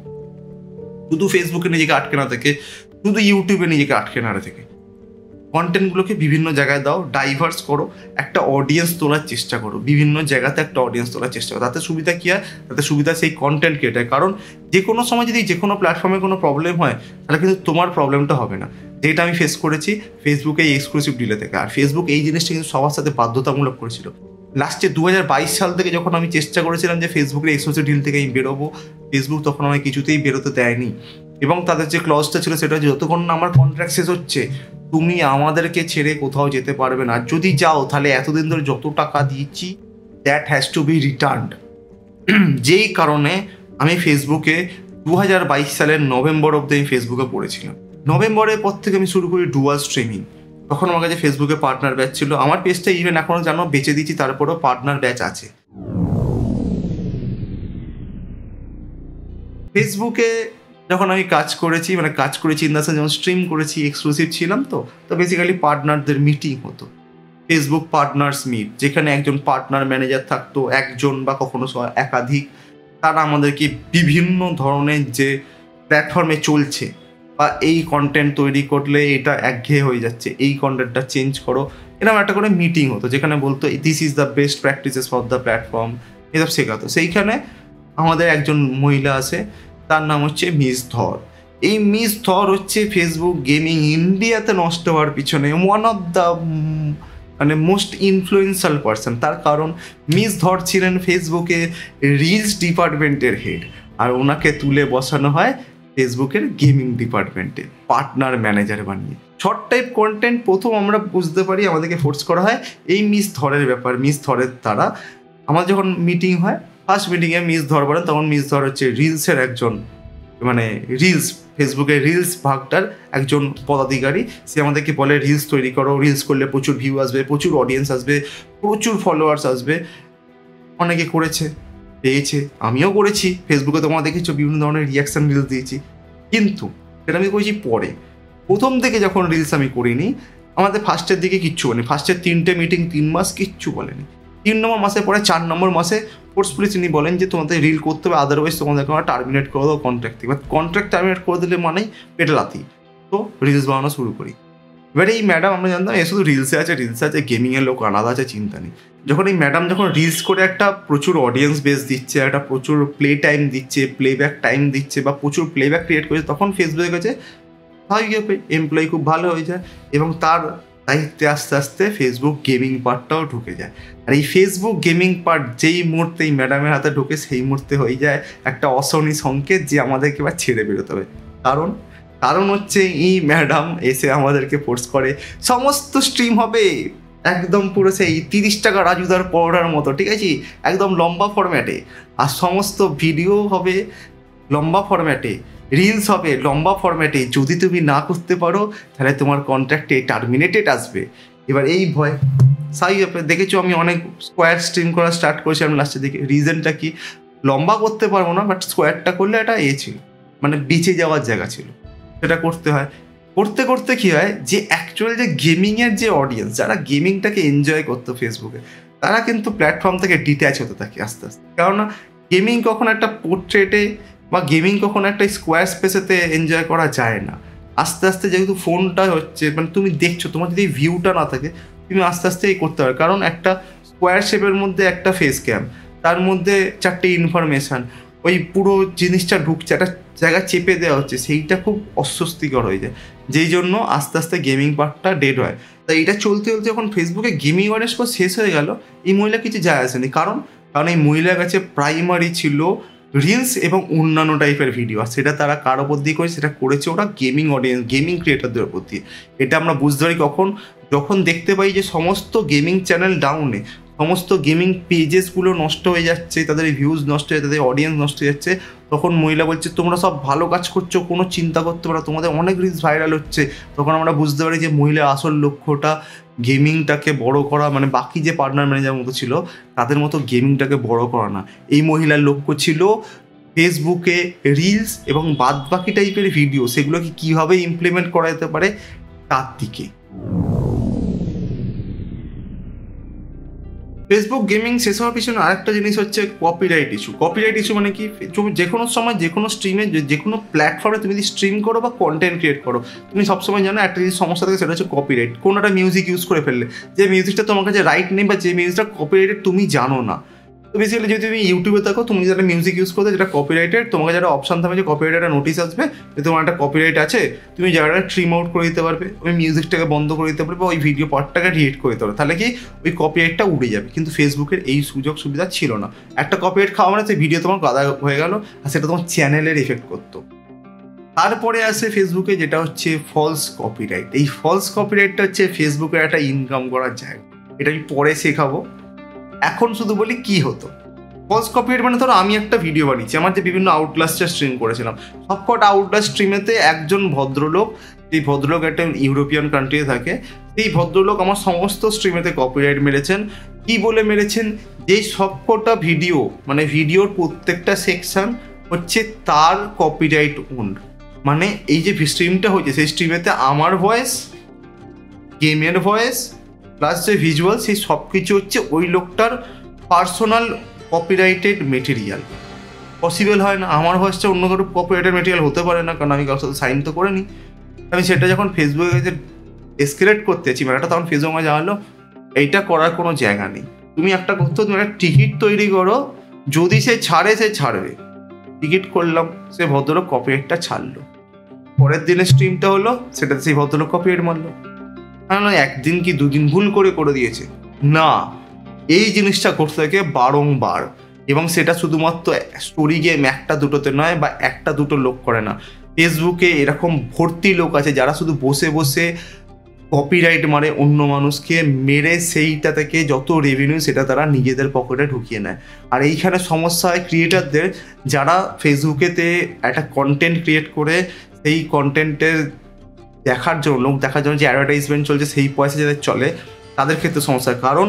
শুধু ফেসবুকে নিজেকে আটকে না থেকে, শুধু ইউটিউবে নিজেকে আটকে না থেকে, কন্টেন্টগুলোকে বিভিন্ন জায়গায় দাও, ডাইভার্স করো, একটা অডিয়েন্স তোলার চেষ্টা করো, বিভিন্ন জায়গাতে একটা অডিয়েন্স তোলার চেষ্টা করো। তাতে সুবিধা কী হয়? তাতে সুবিধা সেই কন্টেন্ট ক্রিয়েটার। কারণ যে কোনো সময় যদি যে কোনো প্ল্যাটফর্মে কোনো প্রবলেম হয়, তাহলে কিন্তু তোমার প্রবলেমটা হবে না, যেটা আমি ফেস করেছি ফেসবুকে এই এক্সক্লুসিভ ডিলে থেকে। আর ফেসবুক এই জিনিসটা কিন্তু সবার সাথে বাধ্যতামূলক করেছিল, লাস্টে 2022 সাল থেকে যখন আমি চেষ্টা করেছিলাম যে ফেসবুকের এক্সক্লুসিভ ডিল থেকে আমি বেরোবো, ফেসবুক তখন আমায় কিছুতেই বেরোতে দেয়নি। এবং তাদের যে ক্লজটা ছিল সেটা যতক্ষণ না আমার কন্ট্রাক্ট শেষ হচ্ছে তুমি আমাদেরকে ছেড়ে কোথাও যেতে পারবে না, যদি যাও তাহলে এতদিন ধরে যত টাকা দিয়েছি that has to be returned. যেই কারণে আমি ফেসবুকে 2022 সালের নভেম্বর অব্দি আমি ফেসবুকে পড়েছিলাম। নভেম্বরের পর থেকে আমি শুরু করি ডুয়াল স্ট্রিমিং। তখন আমার কাছে ফেসবুকে পার্টনার ব্যাচ ছিল, আমার পেজটা ইভেন এখনও জানো বেঁচে দিচ্ছি, তারপরেও পার্টনার ব্যাচ আছে। ফেসবুকে যখন আমি কাজ করেছি ইন দ্য সেন্স যখন স্ট্রিম করেছি, এক্সক্লুসিভ ছিলাম তো বেসিক্যালি পার্টনারদের মিটিং হতো, ফেসবুক পার্টনার্স মিট, যেখানে একজন পার্টনার ম্যানেজার থাকতো, একজন বা কখনো একাধিক। তারা আমাদেরকে বিভিন্ন ধরনের যে প্ল্যাটফর্মে চলছে বা এই কন্টেন্ট তৈরি করলে এটা একঘেয়ে হয়ে যাচ্ছে, এই কন্টেন্টটা চেঞ্জ করো, এরকম একটা করে মিটিং হতো যেখানে বলতো this is the best practices for the platform, এসব শেখাতো। সেইখানে আমাদের একজন মহিলা আছে, তার নাম হচ্ছে মিস ধর। এই মিস ধর হচ্ছে ফেসবুক গেমিং ইন্ডিয়াতে নষ্ট হওয়ার পিছনে one of the most influential person. তার কারণ মিস ধর ছিলেন ফেসবুকে রিলস ডিপার্টমেন্টের হেড, আর ওনাকে তুলে বসানো হয় ফেসবুকের গেমিং ডিপার্টমেন্টে পার্টনার ম্যানেজার বানিয়ে। শর্ট টাইপ কন্টেন্ট প্রথম আমরা বুঝতে পারি আমাদেরকে ফোর্স করা হয় এই মিস ধরের ব্যাপার। মিস ধরের দ্বারা আমার যখন মিটিং হয়, ফার্স্ট মিটিংয়ে মিস ধর বলেন, তখন মিস ধর হচ্ছে রিলসের একজন রিলস ফেসবুকের রিলস ভাগটার একজন পদাধিকারী। সে আমাদেরকে বলে রিলস তৈরি করো, রিলস করলে প্রচুর ভিউ আসবে, প্রচুর অডিয়েন্স আসবে, প্রচুর ফলোয়ার্স আসবে। অনেকে করেছে, পেয়েছে, আমিও করেছি। ফেসবুকে তোমরা দেখেছো বিভিন্ন ধরনের রিয়াকশান রিলস দিয়েছি, কিন্তু সেটা আমি করেছি পরে। প্রথম থেকে যখন রিলস আমি করিনি, আমাদের ফার্স্টের দিকে কিচ্ছু বলেনি, ফার্স্টের 3টে মিটিং 3 মাস কিচ্ছু বলেনি। 3 নম্বর মাসে পরে 4 নম্বর মাসে ফোর্সফুলি তিনি বলেন যে তোমাদের রিল করতে হবে, আদারওয়াইজ তোমাদেরকে আমরা টার্মিনেট করে দেবো কন্ট্রাক্ট থেকে। কন্ট্রাক্ট টার্মিনেট করে দিলে মানেই পেটলাতি। তো রিলস বানানো শুরু করি। এবারে এই ম্যাডাম, আমরা জানতাম এ শুধু রিলসে আছে, গেমিংয়ের লোক আলাদা আছে, চিন্তা নেই। যখন এই ম্যাডাম যখন রিলস করে একটা প্রচুর অডিয়েন্স বেস দিচ্ছে, একটা প্রচুর প্লে টাইম দিচ্ছে, প্লেব্যাক টাইম দিচ্ছে বা প্রচুর প্লেব্যাক ক্রিয়েট করছে, তখন ফেসবুকের কাছে স্বাভাবিকভাবে এমপ্লয়ি খুব ভালো হয়ে যায় এবং তার দায়িত্বে আস্তে আস্তে ফেসবুক গেমিং পার্টটাও ঢুকে যায়। আর এই ফেসবুক গেমিং পার্ট যেই মুহূর্তে এই ম্যাডামের হাতে ঢুকে, সেই মুহূর্তে হয়ে যায় একটা অশনি সংকেত যে আমাদেরকে এবার ছেড়ে বেরোতে হবে। কারণ হচ্ছে এই ম্যাডাম এসে আমাদেরকে ফোর্স করে সমস্ত স্ট্রিম হবে একদম পুরো সেই 30 টাকা রাজুদার পড়ার মতো, ঠিক আছে, একদম লম্বা ফরম্যাটে, আর সমস্ত ভিডিও হবে লম্বা ফরম্যাটে, রিলস হবে লম্বা ফরম্যাটে। যদি তুমি না করতে পারো তাহলে তোমার কন্ট্রাক্টে টার্মিনেটেড আসবে। এবার এই ভয় দেখেছো, আমি অনেক স্কোয়ার স্ট্রিম করা স্টার্ট করেছি আমি লাস্টের দিকে। রিজনটা কি, লম্বা করতে পারবো না, বাট স্কোয়ারটা করলে এটা ছিল বেঁচে যাওয়ার জায়গা ছিল, সেটা করতে হয়। করতে করতে কী হয় যে অ্যাকচুয়ালি যে গেমিংয়ের যে অডিয়েন্স, যারা গেমিংটাকে এনজয় করতো ফেসবুকে, তারা কিন্তু প্ল্যাটফর্ম থেকে ডিট্যাচ হতে থাকে আস্তে আস্তে। কেননা গেমিং কখনো একটা পোর্ট্রেটে বা গেমিং কখনো একটা স্কোয়ার স্পেসেতে এনজয় করা যায় না। আস্তে আস্তে যেহেতু ফোনটা হচ্ছে তুমি দেখছো, তোমার যদি ভিউটা না থাকে তুমি আস্তে আস্তে করতে পারো। কারণ একটা স্কোয়ার শেপের মধ্যে একটা ফেস ক্যাম, তার মধ্যে 4টে ইনফরমেশান, ওই পুরো জিনিসটা ঢুকছে, একটা জায়গা চেপে দেওয়া হচ্ছে, সেইটা খুব অস্বস্তিকর হয়ে যায়, যেই জন্য আস্তে আস্তে গেমিং পার্টটা ডেড হয়। তাই এটা চলতে চলতে যখন ফেসবুকে গেমিং অডিয়েন্স শেষ হয়ে গেল, এই মহিলা কিছু যায় আসেনি। কারণ এই মহিলার কাছে প্রাইমারি ছিল রিলস এবং অন্যান্য টাইপের ভিডিও, আর সেটা তারা কার ওপর দিয়ে করে, সেটা করেছে ওরা গেমিং অডিয়েন্স, গেমিং ক্রিয়েটারদের ওপর দিয়ে। এটা আমরা বুঝতে পারি যখন দেখতে পাই যে সমস্ত গেমিং চ্যানেল ডাউনে, সমস্ত গেমিং পেজেসগুলো নষ্ট হয়ে যাচ্ছে, তাদের ভিউজ নষ্ট হয়ে, তাদের অডিয়েন্স নষ্ট হয়ে যাচ্ছে। তখন মহিলা বলছে তোমরা সব ভালো কাজ করছো, কোনো চিন্তা করতে পারো, তোমাদের অনেক রিলস ভাইরাল হচ্ছে। তখন আমরা বুঝতে পারি যে মহিলার আসল লক্ষ্যটা গেমিংটাকে বড় করা, বাকি যে পার্টনার ম্যানেজার মতো ছিল তাদের মতো গেমিংটাকে বড় করা না। এই মহিলার লক্ষ্য ছিল ফেসবুকে রিলস এবং বাদবাকি টাইপের ভিডিও, সেগুলোকে কীভাবে ইমপ্লিমেন্ট করা যেতে পারে তার দিকে। ফেসবুক গেমিং শেষ হওয়ার পিছনে আরেকটা জিনিস হচ্ছে কপিরাইট ইস্যু। কপিরাইট ইস্যু মানে কি, যে কোনো সময় যে কোনো স্ট্রিমে, যে কোনো প্ল্যাটফর্মে তুমি যদি স্ট্রিম করো বা কন্টেন্ট ক্রিয়েট করো, তুমি সবসময় জানো একটা যদি সমস্যা থাকে, সেটা হচ্ছে কপিরাইট। কোনো একটা মিউজিক ইউজ করে ফেললে, যে মিউজিকটা তোমার কাছে রাইট নেই বা যে মিউজিকটা কপিরাইটেড তুমি জানো না, তো বেসিক্যালি যদি তুমি ইউটিউবে থাকো, তুমি যারা মিউজিক ইউজ করতে যেটা কপিরাইটেড, তোমাকে যারা অপশন থাকবে যে কপিরাইটের নোটিস আসবে যে তোমার একটা কপিরাইট আছে, তুমি জায়গাটা ট্রিম আউট করে দিতে পারবে, ওই মিউজিকটাকে বন্ধ করে দিতে পারবে, ওই ভিডিও পার্টটাকে ডিলিট করে দিতে পারবে, তাহলে কি ওই কপিরাইটটা উড়ে যাবে। কিন্তু ফেসবুকের এই সুযোগ সুবিধা ছিল না। একটা কপিরাইট খাওয়া মানে সেই ভিডিও তোমার গাদা হয়ে গেল, আর সেটা তোমার চ্যানেলের এফেক্ট করতো। তারপরে আসে ফেসবুকে যেটা হচ্ছে ফলস কপিরাইট। এই ফলস কপিরাইটটা হচ্ছে ফেসবুকের একটা ইনকাম করার জায়গা। এটা আমি পরে শেখাবো, এখন শুধু বলি কি হতো। ফলস কপিরাইট মানে ধরো আমি একটা ভিডিও বানিয়েছি, আমার যে বিভিন্ন আউটলাস্টে স্ট্রিম করেছিলাম, সবকটা আউটলাস্ট স্ট্রিমেতে একজন ভদ্রলোক, এই ভদ্রলোক একটা ইউরোপিয়ান কান্ট্রিতে থাকে, এই ভদ্রলোক আমার সমস্ত স্ট্রিমেতে কপিরাইট মেরেছেন। কি বলে মেরেছেন? যে সবকটা ভিডিও, মানে ভিডিওর প্রত্যেকটা সেকশন হচ্ছে তার কপিরাইট ওন। মানে এই যে স্ট্রিমটা হয়েছে, সেই স্ট্রিমেতে আমার ভয়েস, গেমের ভয়েস প্লাস যে ভিজুয়াল, সেই সব কিছু হচ্ছে ওই লোকটার পার্সোনাল কপিরাইটেড মেটেরিয়াল। পসিবল হয় না, আমার ভয়েসটা অন্য কারো কপিরাইটেড মেটেরিয়াল হতে পারে না, কারণ আমি কারোর সাথে সাইন তো করে নিই। আমি সেটা যখন ফেসবুকে যে এসকেলেট করতেছি ম্যাটারটা, তখন ফেসবুক আমাকে জানালো এইটা করার কোনো জায়গা নেই, তুমি একটা করতে, তুমি একটা টিকিট তৈরি করো, যদি সে ছাড়ে সে ছাড়বে। টিকিট করলাম, সে ভদ্রলোক কপিরাইটটা ছাড়লো। পরের দিনের স্ট্রিমটা হলো, সেটাতে সেই ভদ্রলোক কপিরাইট মারলো। না একদিন কি দুদিন ভুল করে দিয়েছে না, এই জিনিসটা করতে থাকে বারংবার, এবং সেটা শুধুমাত্র স্টোরি গেম একটা দুটোতে নয়, বা একটা দুটো লোক করে না। ফেসবুকে এরকম ভর্তি লোক আছে যারা শুধু বসে বসে কপিরাইট মারে অন্য মানুষকে, মেরে সেইটা থেকে যত রেভিনিউ সেটা তারা নিজেদের পকেটে ঢুকিয়ে নেয়। আর এইখানে সমস্যা হয় ক্রিয়েটারদের, যারা ফেসবুকেতে একটা কন্টেন্ট ক্রিয়েট করে সেই কন্টেন্টের দেখার জন্য, লোক দেখার জন্য যে অ্যাডভার্টাইজমেন্ট চলছে সেই পয়সা যাদের চলে, তাদের ক্ষেত্রে সমস্যা। কারণ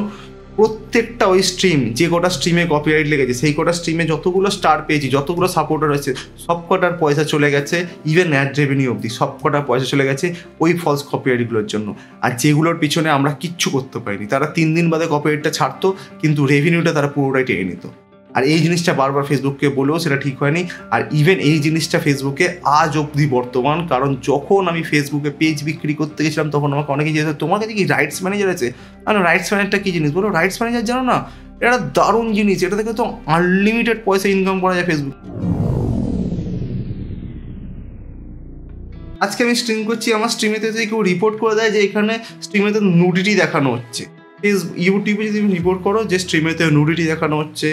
প্রত্যেকটা ওই স্ট্রিম, যে কটা স্ট্রিমে কপিরাইট লেগেছে, সেই কটা স্ট্রিমে যতগুলো স্টার পেয়েছি, যতগুলো সাপোর্টার রয়েছে, সব কটার পয়সা চলে গেছে, ইভেন অ্যাড রেভিনিউ অবধি সব কটার পয়সা চলে গেছে ওই ফলস কপিরাইটগুলোর জন্য। আর যেগুলোর পিছনে আমরা কিচ্ছু করতে পারিনি, তারা 3 দিন বাদে কপিরাইটটা ছাড়তো, কিন্তু রেভিনিউটা তারা পুরোটাই টেনে নিত। আর এই জিনিসটা বারবার ফেসবুককে বলেও সেটা ঠিক হয়নি। আর ইভেন এই জিনিসটা ফেসবুকে আজ অবধি বর্তমান, কারণ যখন আমি ফেসবুকে পেজ বিক্রি করতে গেছিলাম, তখন আমাকে অনেকে জিজ্ঞেস, তোমার কাছে কি রাইটস ম্যানেজার আছে? রাইটস ম্যানেজারটা কী জিনিস? বলো, রাইটস ম্যানেজার জানো না, এটা দারুণ জিনিস, এটা থেকে তো আনলিমিটেড পয়সা ইনকাম করা যায় ফেসবুক। আজকে আমি স্ট্রিম করছি, আমার স্ট্রিমেতে যদি কেউ রিপোর্ট করে দেয় যে এখানে স্ট্রিমেতে নুডিটি দেখানো হচ্ছে, ইউটিউবে যদি তুমি রিপোর্ট করো যে স্ট্রিমেতে নুডিটি দেখানো হচ্ছে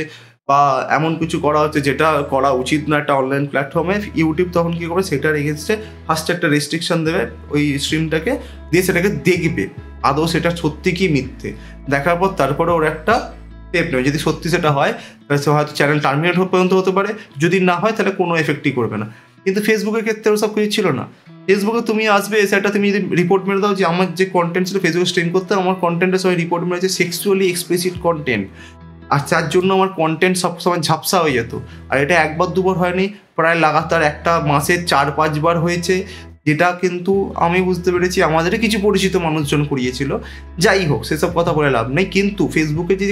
বা এমন কিছু করা হচ্ছে যেটা করা উচিত না একটা অনলাইন প্ল্যাটফর্মে, ইউটিউব তখন কী করবে, সেটার এগেনস্টে ফার্স্টে একটা রেস্ট্রিকশন দেবে ওই স্ট্রিমটাকে, দিয়ে সেটাকে দেখবে আদৌ সেটা সত্যি কি মিথ্যে। দেখার পর তারপরে ওর একটা স্টেপ নেবে, যদি সত্যি সেটা হয় তাহলে সে হয়তো চ্যানেল টার্মিনেট পর্যন্ত হতে পারে, যদি না হয় তাহলে কোনো এফেক্টই করবে না। কিন্তু ফেসবুকের ক্ষেত্রে ওসব কিছু ছিল না। ফেসবুকে তুমি আসবে, সেটা তুমি যদি রিপোর্ট মেরে দাও যে আমার যে কন্টেন্ট ছিল ফেসবুকে স্ট্রিম করতে, আমার কন্টেন্টের সবাই রিপোর্ট মেরেছে সেক্সুয়ালি এক্সপ্লিসিট কন্টেন্ট, আর তার জন্য আমার কন্টেন্ট সবসময় ঝাপসা হয়ে যেত। আর এটা একবার দুবার হয়নি, প্রায় লাগাতার একটা মাসে 4-5 বার হয়েছে, যেটা কিন্তু আমি বুঝতে পেরেছি আমাদের কিছু পরিচিত মানুষজন করিয়েছিল। যাই হোক, সেসব কথা বলে লাভ নেই। কিন্তু ফেসবুকে যে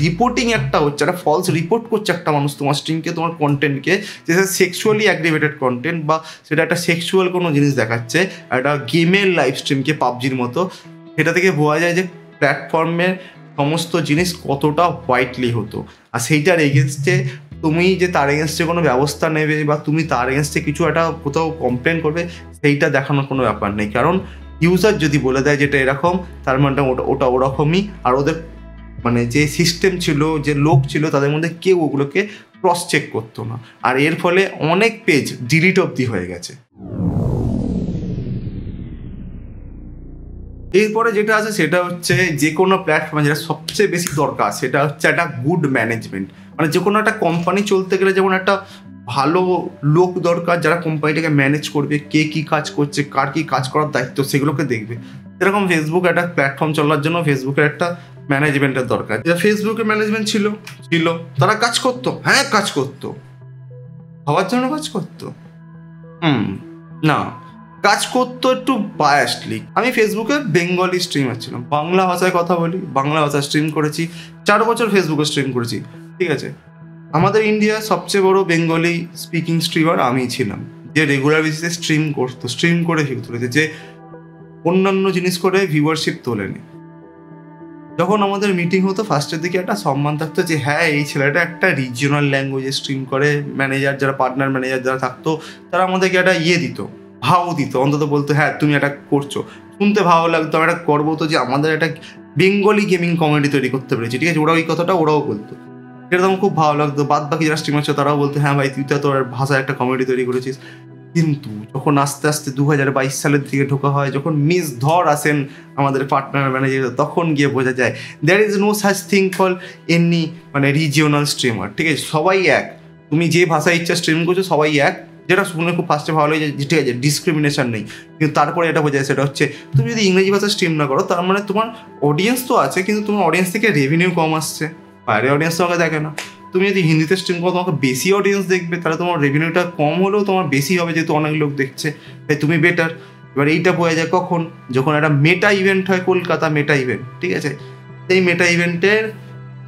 রিপোর্টিং একটা হচ্ছে, একটা ফলস রিপোর্ট করছে একটা মানুষ তোমার স্ট্রিমকে, তোমার কন্টেন্টকে, যে সেক্সুয়ালি অ্যাগ্রিভেটেড কন্টেন্ট, বা সেটা একটা সেক্সুয়াল কোনো জিনিস দেখাচ্ছে, একটা গেমের লাইভ স্ট্রিমকে পাবজির মতো, সেটা থেকে বোঝা যায় যে প্ল্যাটফর্মের সমস্ত জিনিস কতটা হোয়াইটলি হতো। আর সেইটার এগেনস্টে তুমি যে তার এগেনস্টে কোনো ব্যবস্থা নেবে, বা তুমি তার এগেনস্টে কিছু একটা কোথাও কমপ্লেন করবে, সেইটা দেখানোর কোনো ব্যাপার নেই। কারণ ইউজার যদি বলে দেয় যেটা এরকম, তার মানে ওটা ওরকমই। আর ওদের মানে যে সিস্টেম ছিল, যে লোক ছিল, তাদের মধ্যে কেউ ওগুলোকে ক্রস চেক করতো না। আর এর ফলে অনেক পেজ ডিলিট অবধি হয়ে গেছে। এরপরে যেটা আছে সেটা হচ্ছে যে কোনো প্ল্যাটফর্মে যেটা সবচেয়ে বেশি দরকার, সেটা হচ্ছে একটা গুড ম্যানেজমেন্ট। মানে যে কোনো একটা কোম্পানি চলতে গেলে যেমন একটা ভালো লোক দরকার, যারা কোম্পানিটাকে ম্যানেজ করবে, কে কী কাজ করছে, কার কী কাজ করার দায়িত্ব, সেগুলোকে দেখবে। এরকম ফেসবুক একটা প্ল্যাটফর্ম চলার জন্য ফেসবুকের একটা ম্যানেজমেন্টের দরকার। যা ফেসবুকের ম্যানেজমেন্ট ছিল, তারা কাজ করতো, হ্যাঁ কাজ করতো, হওয়ার জন্য কাজ করতো, না কাজ করতো একটু বায়াসলি। আমি ফেসবুকে বেঙ্গলি স্ট্রিমার ছিলাম, বাংলা ভাষায় কথা বলি, বাংলা ভাষায় স্ট্রিম করেছি, 4 বছর ফেসবুকে স্ট্রিম করেছি, ঠিক আছে। আমাদের ইন্ডিয়ার সবচেয়ে বড় বেঙ্গলি স্পিকিং স্ট্রিমার আমিই ছিলাম, যে রেগুলার বেসিসে স্ট্রিম করতো, স্ট্রিম করে ভিউ তুলেছে, যে অন্যান্য জিনিস করে ভিউয়ারশিপ তোলেনি। যখন আমাদের মিটিং হতো ফার্স্টের দিকে একটা সম্মান থাকতো যে হ্যাঁ এই ছেলেটা একটা রিজিওনাল ল্যাঙ্গুয়েজে স্ট্রিম করে, ম্যানেজার যারা পার্টনার ম্যানেজার যারা থাকতো তারা আমাদেরকে একটা দিত, ভাও দিত, অন্তত বলতো হ্যাঁ তুমি এটা করছো, শুনতে ভালো লাগতো, আমার একটা গর্ব হতো যে আমাদের একটা বেঙ্গলি গেমিং কমিউনিটি তৈরি করতে পেরেছি, ঠিক আছে। ওরা ওই কথাটা ওরাও বলতো, সেটা তখন খুব ভালো লাগতো। বাদ বাকি যারা স্ট্রিমার ছিল তারাও বলতো হ্যাঁ ভাই তুই তো তোর ভাষায় একটা কমিউনিটি তৈরি করেছিস। কিন্তু যখন আস্তে আস্তে 2022 সালের দিকে ঢোকা হয়, যখন মিস ধর আসেন আমাদের পার্টনার ম্যানেজার, তখন গিয়ে বোঝা যায় there is no such thing call any মানে রিজিওনাল স্ট্রিমার, ঠিক আছে। সবাই এক, তুমি যে ভাষায় ইচ্ছা স্ট্রিম করছো সবাই এক, যেটা শুনে খুব ফার্স্টে ভালো লাগে যে ঠিক আছে ডিসক্রিমিনেশন নেই। কিন্তু তারপরে এটা বোঝা যায় সেটা হচ্ছে তুমি যদি ইংরেজি ভাষা স্ট্রিম না করো তার মানে তোমার অডিয়েন্স তো আছে কিন্তু তোমার অডিয়েন্স থেকে রেভিনিউ কম আসছে, বাইরের অডিয়েন্স তোমাকে দেখে না। তুমি যদি হিন্দিতে স্ট্রিম করো তোমাকে বেশি অডিয়েন্স দেখবে, তাহলে তোমার রেভিনিউটা কম হলেও তোমার বেশি হবে যেহেতু অনেক লোক দেখছে, তাই তুমি বেটার। এবার এইটা বোঝা যায় কখন, যখন একটা মেটা ইভেন্ট হয়, কলকাতা মেটা ইভেন্ট, ঠিক আছে। এই মেটা ইভেন্টের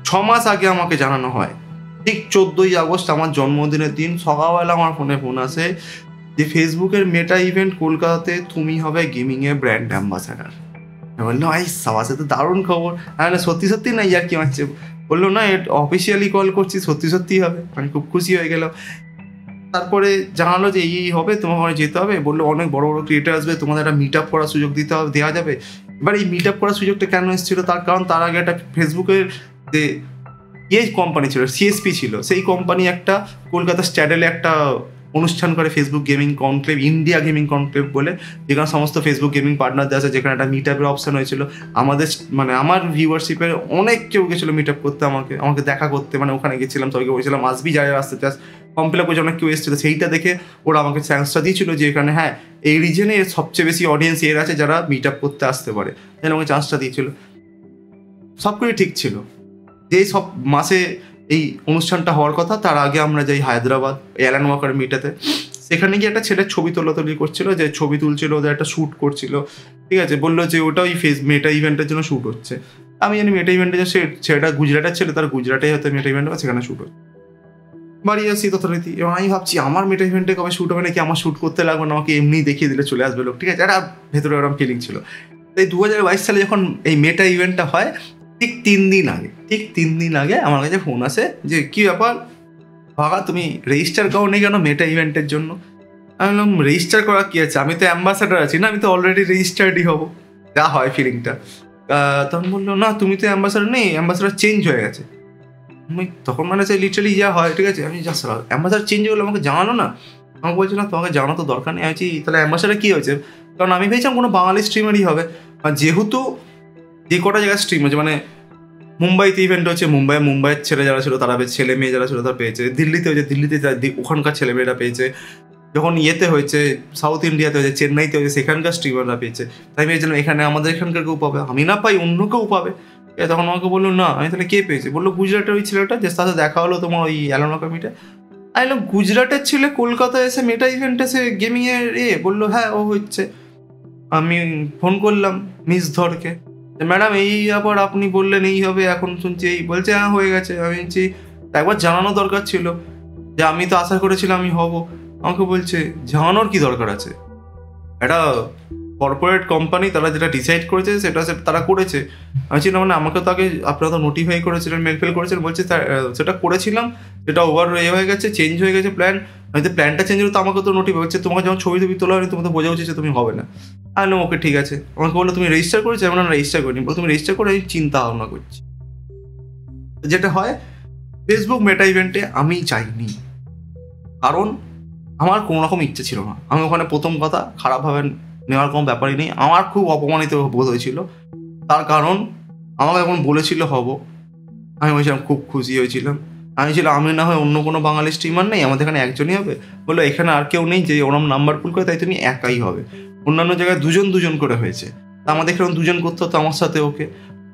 6 মাস আগে আমাকে জানানো হয়, ঠিক 14ই আগস্ট আমার জন্মদিনের দিন সকালবেলা আমার ফোন আসে যে ফেসবুকের মেটা ইভেন্ট কলকাতাতে তুমি হবে গেমিংয়ের ব্র্যান্ড অ্যাম্বাসাডার। বললো আই সাবাসে তো দারুণ খবর। হ্যাঁ না সত্যি সত্যি না ইয়ার কি মারছে, বললো না অফিসিয়ালি কল করছি, সত্যি সত্যি হবে। আমি খুব খুশি হয়ে গেলাম। তারপরে জানালো যে এই হবে, তোমার ওখানে যেতে হবে। বললো অনেক বড় বড় ক্রিয়েটার আসবে, তোমাদের একটা মিট আপ করার সুযোগ দেওয়া যাবে। এবার এই মিট আপ করার সুযোগটা কেন এসেছিলো, তার কারণ তার আগে একটা ফেসবুকের যে কোম্পানি ছিল, সিএসপি ছিল, সেই কোম্পানি একটা কলকাতা স্ট্যাডেলে একটা অনুষ্ঠান করে Facebook gaming conclave, India gaming conclave বলে, যেখানে সমস্ত ফেসবুক গেমিং পার্টনারদের আছে, যেখানে একটা মিট আপের অপশন হয়েছিল। আমাদের মানে আমার ভিউয়ারশিপের অনেক কেউ গেছিলো মিট আপ করতে, আমাকে দেখা করতে, মানে ওখানে গেছিলাম, সবাইকে বলছিলাম আসবি যারা আসতে চাস, ফর্ম ফিল আপ করে অনেক কেউ এসেছিলো। সেইটা দেখে ওরা আমাকে চান্সটা দিয়েছিল যে এখানে হ্যাঁ এই রিজনে সবচেয়ে বেশি অডিয়েন্স এর আছে যারা মিট আপ করতে আসতে পারে, যেন আমাকে চান্সটা দিয়েছিল। সব কিছু ঠিক ছিল। যেই সব মাসে এই অনুষ্ঠানটা হওয়ার কথা তার আগে আমরা যাই হায়দ্রাবাদ অ্যালান ওয়াকার মিটাতে। সেখানে গিয়ে একটা ছেলে ছবি তোলাতুলি করছিল, যে ছবি তুলছিল, ওদের একটা শ্যুট করছিল, ঠিক আছে। বললো যে ওটা ওই মেটা ইভেন্টের জন্য শ্যুট হচ্ছে। আমি জানি মেটা ইভেন্টে যে ছেলেটা গুজরাটের ছেলে, তার গুজরাটে হয়তো মেটা ইভেন্ট হবে, সেখানে শ্যুট হচ্ছে। বাড়ি আসি তথারীতি, এবং আমি ভাবছি আমার মেটা ইভেন্টে কবে শ্যুট হবে নাকি, আমার শ্যুট করতে লাগবে না, আমাকে এমনি দেখিয়ে দিলে চলে আসবে লোক, ঠিক আছে। একটা ভেতরে ওরকম ফিলিং ছিল। এই 2022 সালে যখন এই মেটা ইভেন্টটা হয়, ঠিক 3 দিন আগে আমার কাছে ফোন আসে যে কী ব্যাপার ভাগা, তুমি রেজিস্টার করো নি কেন মেটা ইভেন্টের জন্য। আমি বললাম রেজিস্টার করা কী আছে, আমি তো অ্যাম্বাসাডার আছি না, আমি তো অলরেডি রেজিস্টার্ডই হব, যা হয় ফিলিংটা। তখন বললো না তুমি তো অ্যাম্বাসাডার নেই, অ্যাম্বাসাডার চেঞ্জ হয়ে গেছে। আমি তখন মানে লিটারালি যা হয়, ঠিক আছে, আমি যা অ্যাম্বাসাডার চেঞ্জ হলো আমাকে জানালো না। আমাকে বলছে না তোমাকে জানানো তো দরকার নেই। আমি তাহলে অ্যাম্বাসাডার কী হয়েছে, কারণ আমি ভেবেছিলাম কোনো বাঙালি স্ট্রিমারই হবে। আর যেহেতু যে কটা জায়গায় স্ট্রিম হচ্ছে, মানে মুম্বাইতে ইভেন্ট হচ্ছে, মুম্বাইয়ের ছেলে যারা ছিল তারা পেয়েছে, ছেলে মেয়ে যারা ছিল তারা পেয়েছে, দিল্লিতে হয়েছে, দিল্লিতে ওখানকার ছেলে মেয়েরা পেয়েছে, যখন ইয়েতে হয়েছে সাউথ ইন্ডিয়াতে হয়েছে, চেন্নাইতে হয়েছে, সেখানকার স্ট্রিমাররা পেয়েছে। তাই ভেবেছিলাম এখানে আমাদের এখানকার কেউ পাবে, আমি না পাই অন্য কেউ পাবে। তখন আমাকে বললো না, আমি তাহলে কে পেয়েছে, বললো গুজরাটের ওই ছেলেটা যে সাথে দেখা হলো তোমার ওই অ্যালানোকা মিটে। আমি বললাম গুজরাটের ছেলে কলকাতায় এসে মেটা ইভেন্ট এসে গেমিংয়ের বললো হ্যাঁ ও হচ্ছে। আমি ফোন করলাম মিস ধরকে, ম্যাডাম এই ব্যাপার আপনি বললেন এই হবে, এখন শুনছি এই, বলছে হ্যাঁ হয়ে গেছে। আমি বলছি একবার জানানো দরকার ছিল, যে আমি তো আশা করেছিলাম আমি হব। আমাকে বলছে জানানোর কি দরকার আছে, একটা কর্পোরেট কোম্পানি তারা যেটা ডিসাইড করেছে সেটা তারা করেছে। আমি ছিলাম মানে আমাকে তো আগে আপনারা তো নোটিফাই করেছিলেন, মেল ফেল করেছিলেন, বলছে সেটা করেছিলাম, সেটা ওভার হয়ে গেছে, চেঞ্জ হয়ে গেছে প্ল্যান। আমি তো প্ল্যানটা চেঞ্জ হলো তো আমাকে তো নোটিফাই হচ্ছে, তোমাকে যখন ছবি তোলা হয়নি তোমাকে তো বোঝা উচিত তুমি হবে না। আমি ওকে ঠিক আছে। আমাকে বললো তুমি রেজিস্টার করেছো, এমন না রেজিস্টার করিনি। বলো তুমি রেজিস্টার করে আমি চিন্তা ভাবনা করছি। যেটা হয় ফেসবুক মেটা ইভেন্টে আমি চাইনি, কারণ আমার কোনো রকম ইচ্ছে ছিল না। আমি ওখানে প্রথম কথা খারাপভাবে নেওয়ার কোনো ব্যাপারই নেই, আমার খুব অপমানিত বোধ হয়েছিল। তার কারণ আমাকে এখন বলেছিল হব, আমি বলছিলাম খুব খুশি হয়েছিলাম। আমি ছিলাম আমি না হয় অন্য কোনো বাঙালি স্ট্রিমার নেই, আমাদের এখানে একজনই হবে। বললো এখানে আর কেউ নেই যে ওরম নাম্বার পুল করে, তাই তুমি একাই হবে। অন্যান্য জায়গায় দুজন করে হয়েছে, তা আমাদের এখানে 2 করতে হতো আমার সাথে ওকে,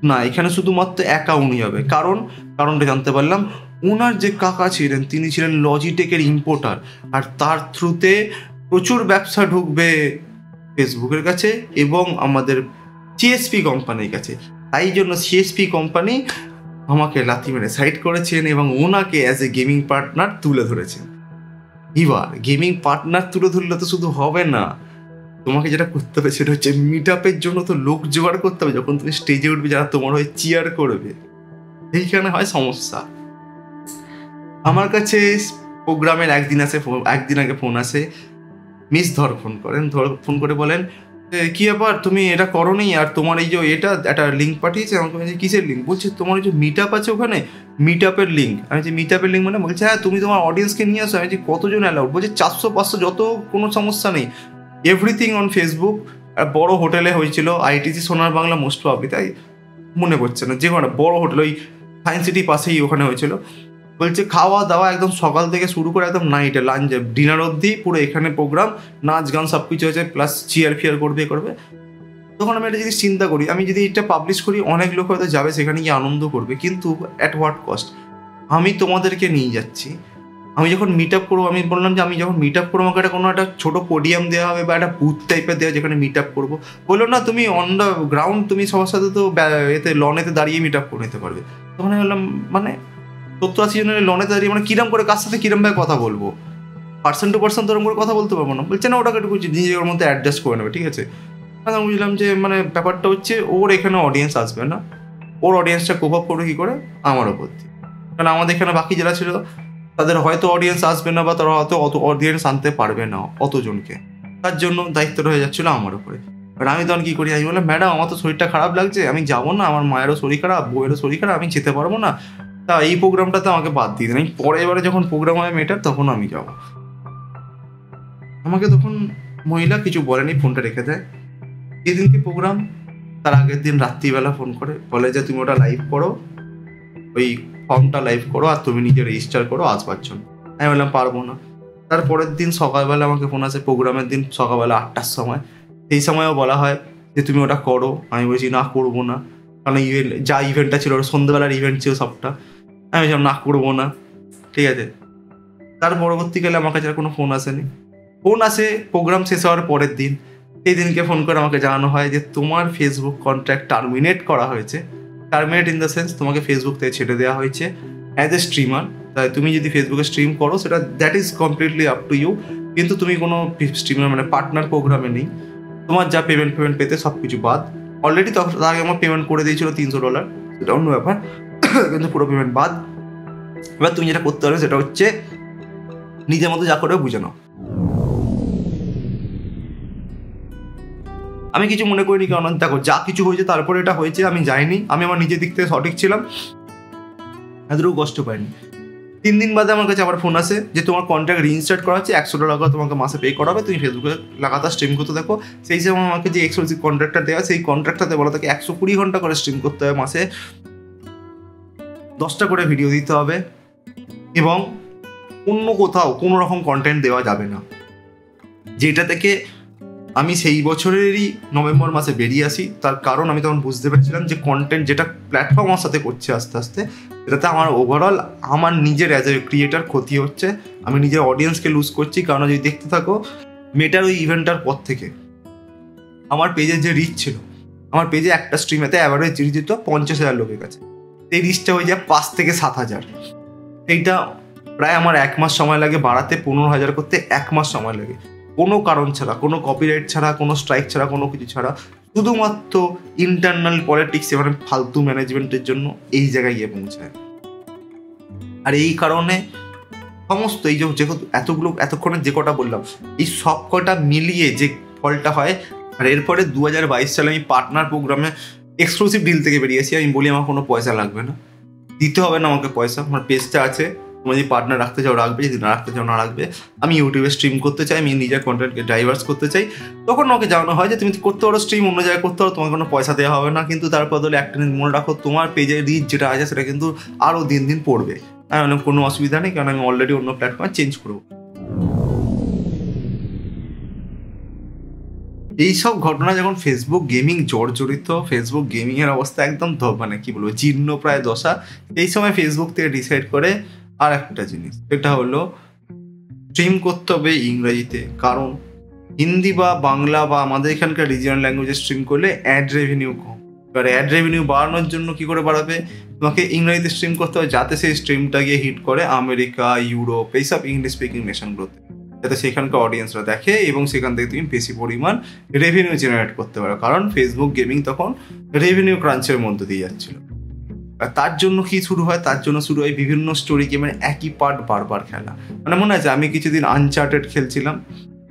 না এখানে শুধুমাত্র একা উনি হবে। কারণটা জানতে পারলাম, ওনার যে কাকা ছিলেন তিনি ছিলেন লজিটেকের ইম্পোর্টার, আর তার থ্রুতে প্রচুর ব্যবসা ঢুকবে ফেসবুকের কাছে এবং আমাদের সিএসপি কোম্পানির কাছে। তাই জন্য সিএসপি কোম্পানি আমাকে লাথি মেরে সাইড করেছেন এবং ওনাকে অ্যাজ এ গেমিং পার্টনার তুলে ধরেছেন। এবার গেমিং পার্টনার তুলে ধরলে তো শুধু হবে না, তোমাকে যেটা করতে হবে সেটা হচ্ছে মিট আপের জন্য তো লোক জোগাড় করতে হবে, যখন তুমি স্টেজে উঠবে যারা তোমার হয়ে চিয়ার করবে, এইখানে হয় সমস্যা। আমার কাছে প্রোগ্রামের একদিন আগে ফোন আসে, মিস ধর ফোন করে বলেন কি ব্যাপার তুমি এটা করো নি, আর তোমার এই যে এটা একটা লিঙ্ক পাঠিয়েছে আমাকে, বলছি কিসের লিঙ্ক? বলছে তোমার ওই যে মিট আপ আছে ওখানে, মিট আপের লিঙ্ক। আমি যে মিট আপের লিঙ্ক মানে? বলছে হ্যাঁ তুমি তোমার অডিয়েন্সকে নিয়ে আসো। আমি যে কতজন অ্যালাউড? বলছে 400-500 যত, কোনো সমস্যা নেই, এভরিথিং অন ফেসবুক। আর বড় হোটেলে হয়েছিল, আইটিসি সোনার বাংলা মোস্ট প্রবাবলি, তাই মনে পড়ছে না, যে কোনো বড় হোটেল ওই সায়েন্স সিটি পাশেই ওখানে হয়েছিল। বলছে খাওয়া দাওয়া একদম সকাল থেকে শুরু করে একদম নাইটে লাঞ্চ ডিনার অবধি পুরো এখানে প্রোগ্রাম, নাচ গান সব কিছু হয়েছে, প্লাস চিয়ার ফিয়ার করবে। তখন আমি একটা জিনিস চিন্তা করি, আমি যদি এটা পাবলিশ করি অনেক লোক হয়তো যাবে সেখানে গিয়ে আনন্দ করবে, কিন্তু অ্যাট হোয়াট কস্ট? আমি তোমাদেরকে নিয়ে যাচ্ছি, আমি যখন মিট আপ করবো, আমি বললাম যে আমি যখন মিট আপ করবো আমাকে একটা কোনো একটা ছোটো পোডিয়াম দেওয়া হবে বা একটা বুথ টাইপের দেওয়া, যেখানে মিট আপ করবো। বললো না তুমি অন দ্য গ্রাউন্ড তুমি সবার সাথে তো এতে লনেতে দাঁড়িয়ে মিট আপ করে নিতে পারবে। তখন আমি বললাম মানে 70-80 জনের লনেতে দাঁড়িয়ে মানে কিরম করে কার সাথে কিরমভাবে কথা বলবো, পার্সন টু পার্সন তোরম করে কথা বলতে পারবো না। বলছে না ওটাকে একটু নিজের মধ্যে অ্যাডজাস্ট করে নেবে, ঠিক আছে। আমি বুঝলাম যে মানে ব্যাপারটা হচ্ছে ওর এখানে অডিয়েন্স আসবে না, ওর অডিয়েন্সটা কোপ আপ করবে কী করে? আমার ওপর দিয়ে। কারণ আমাদের এখানে বাকি যারা ছিল তাদের হয়তো অডিয়েন্স আসবে না, বা তারা হয়তো অত অডিয়েন্স আনতে পারবে না অতজনকে, তার জন্য দায়িত্বটা হয়ে যাচ্ছিলো আমার উপরে। আর আমি তখন কী করি, আমি বললাম ম্যাডাম আমার তো শরীরটা খারাপ লাগছে, আমি যাবো না, আমার মায়েরও শরীর খারাপ, বউয়েরও শরীর খারাপ, আমি যেতে পারবো না, তা এই প্রোগ্রামটাতে আমাকে বাদ দিয়ে দেন, আমি পরের যখন প্রোগ্রাম হয় মেয়েটার তখন আমি যাবো। আমাকে তখন মহিলা কিছু বলেনি, ফোনটা রেখে দেয়। যেদিনকে প্রোগ্রাম তার আগের দিন রাত্রিবেলা ফোন করে বলে যে তুমি ওটা লাইভ করো, ওই ফর্মটা লাইভ করো আর তুমি নিজে রেজিস্টার করো আসবার জন্য। আমি বললাম পারবো না। তারপরের দিন সকালবেলা আমাকে ফোন আসে, প্রোগ্রামের দিন সকালবেলা 8টার সময়, সেই সময়ও বলা হয় যে তুমি ওটা করো। আমি বলছি না করবো না, কারণ ইভেন্টটা ছিল ওটা সন্ধ্যেবেলার ইভেন্ট ছিল সবটা। আমি বলছিলাম না করবো না, ঠিক আছে। তার পরবর্তীকালে আমার কাছে আর কোনো ফোন আসেনি। ফোন আসে প্রোগ্রাম শেষ হওয়ার পরের দিন, সেই দিনকে ফোন করে আমাকে জানানো হয় যে তোমার ফেসবুক কন্ট্রাক্ট টার্মিনেট করা হয়েছে। টার্মিনেট ইন দ্য সেন্স তোমাকে ফেসবুক থেকে ছেড়ে দেওয়া হয়েছে অ্যাজ এ স্ট্রিমার। তাই তুমি যদি ফেসবুকে স্ট্রিম করো সেটা that is completely up to you, কিন্তু তুমি কোনো স্ট্রিমার মানে পার্টনার প্রোগ্রামে নেই। তোমার যা পেমেন্ট পেতে সব কিছু বাদ। অলরেডি তখন তার আগে আমার পেমেন্ট করে দিয়েছিল $300, সেটা অন্য ব্যাপার, কিন্তু পুরো পেমেন্ট বাদ। এবার তুমি যেটা করতে পারবে সেটা হচ্ছে নিজের মতো যা করে বুঝে নাও। আমি কিছু মনে করিনি, কারণ দেখো যা কিছু হয়েছে তারপরে এটা হয়েছে, আমি যাইনি, আমি আমার নিজের দিক থেকে সঠিক ছিলাম, এতটুকু কষ্ট পাইনি। 3 দিন বাদে আমার কাছে আবার ফোন আসে যে তোমার কন্ট্রাক্ট রিইনস্টার্ট করা হচ্ছে, $100 তোমাকে মাসে পে করা হবে, তুমি ফেসবুকে লাগাতার স্ট্রিম করতে দেখো। সেই সময় আমাকে যে এক্সক্লুসিভ কন্ট্রাক্টটা দেওয়া, সেই কন্ট্রাক্টটাতে বলা থাকে 120 ঘন্টা করে স্ট্রিম করতে হবে মাসে, 10টা করে ভিডিও দিতে হবে, এবং অন্য কোথাও কোনো রকম কন্টেন্ট দেওয়া যাবে না। যেটা থেকে আমি সেই বছরেরই নভেম্বর মাসে বেরিয়ে আসি। তার কারণ আমি তখন বুঝতে পেরেছিলাম যে কন্টেন্ট যেটা প্ল্যাটফর্ম আমার সাথে করছে আস্তে আস্তে, সেটাতে আমার ওভারঅল আমার নিজের অ্যাজ এ ক্রিয়েটার ক্ষতি হচ্ছে, আমি নিজের অডিয়েন্সকে লুজ করছি। কারণ যদি দেখতে থাকো মেটার ওই ইভেন্টটার পর থেকে আমার পেজের যে রিচ ছিল, আমার পেজে একটা স্ট্রিমেতে অ্যাভারেজ রিচ যেত 50,000 লোকের কাছে, সেই রিচটা হয়ে যায় 5 থেকে 7,000। এইটা প্রায় আমার 1 মাস সময় লাগে বাড়াতে, 15,000 করতে 1 মাস সময় লাগে, কোনো কারণ ছাড়া, কোনো কপিরাইট ছাড়া, কোনো স্ট্রাইক ছাড়া, কোনো কিছু ছাড়া, শুধুমাত্র ইন্টারনাল পলিটিক্স এবং ফালতু ম্যানেজমেন্টের জন্য এই জায়গায় গিয়ে পৌঁছায়। আর এই কারণে সমস্ত এই যে এতগুলো এতক্ষণে যে কটা বললাম, এই সব কটা মিলিয়ে যে ফলটা হয়। আর এরপরে 2022 সালে আমি পার্টনার প্রোগ্রামে এক্সক্লুসিভ ডিল থেকে বেরিয়েছি। আমি বলি আমার কোনো পয়সা লাগবে না, দিতে হবে না আমাকে পয়সা, আমার পেজটা আছে, তোমরা যদি পার্টনার রাখতে চাও রাখবে, যদি না রাখতে চাও না রাখবে। আমি ইউটিউবে স্ট্রিম করতে চাই, আমি নিজের কন্টেন্টকে ডাইভার্স করতে চাই। তখন আমাকে জানানো হয় যে তুমি করতে পারো স্ট্রিম, অন্য জায়গায় করতে পারো, তোমার কোনো পয়সা দেওয়া হবে না, কিন্তু তার বদলে একটা জিনিস মনে রাখো, তোমার পেজের রিচ যেটা আছে সেটা কিন্তু আরও দিন দিন পড়বে। আমি বললাম কোনো অসুবিধা নেই, কারণ আমি অলরেডি অন্য প্ল্যাটফর্মে চেঞ্জ করবো। এইসব ঘটনা যখন ফেসবুক গেমিং জর্জরিত, ফেসবুক গেমিংয়ের অবস্থা একদম মানে কি বলবো জীর্ণ প্রায় দশা, এই সময় ফেসবুক থেকে ডিসাইড করে আর একটা জিনিস, সেটা হলো স্ট্রিম করতে হবে ইংরেজিতে। কারণ হিন্দি বা বাংলা বা আমাদের এখানকার রিজিয়নাল ল্যাঙ্গুয়েজে স্ট্রিম করলে অ্যাড রেভিনিউ কম। এবার অ্যাড রেভিনিউ বাড়ানোর জন্য কী করে বাড়াবে, তোমাকে ইংরেজিতে স্ট্রিম করতে হবে, যাতে সেই স্ট্রিমটা গিয়ে হিট করে আমেরিকা, ইউরোপ, এইসব ইংলিশ স্পিকিং নেশনগুলোতে। যাতে সেখানকার অডিয়েন্সরা দেখে এবং সেখান থেকে তুমি বেশি পরিমাণ রেভিনিউ জেনারেট করতে পারো, কারণ ফেসবুক গেমিং তখন রেভিনিউ ক্রাঞ্চের মধ্যে দিয়ে যাচ্ছিল। আর তার জন্য কি শুরু হয়, তার জন্য শুরু হয় বিভিন্ন স্টোরি গেমের একই পার্ট বারবার খেলা। মানে মনে আছে আমি কিছুদিন আনচার্টেড খেলছিলাম,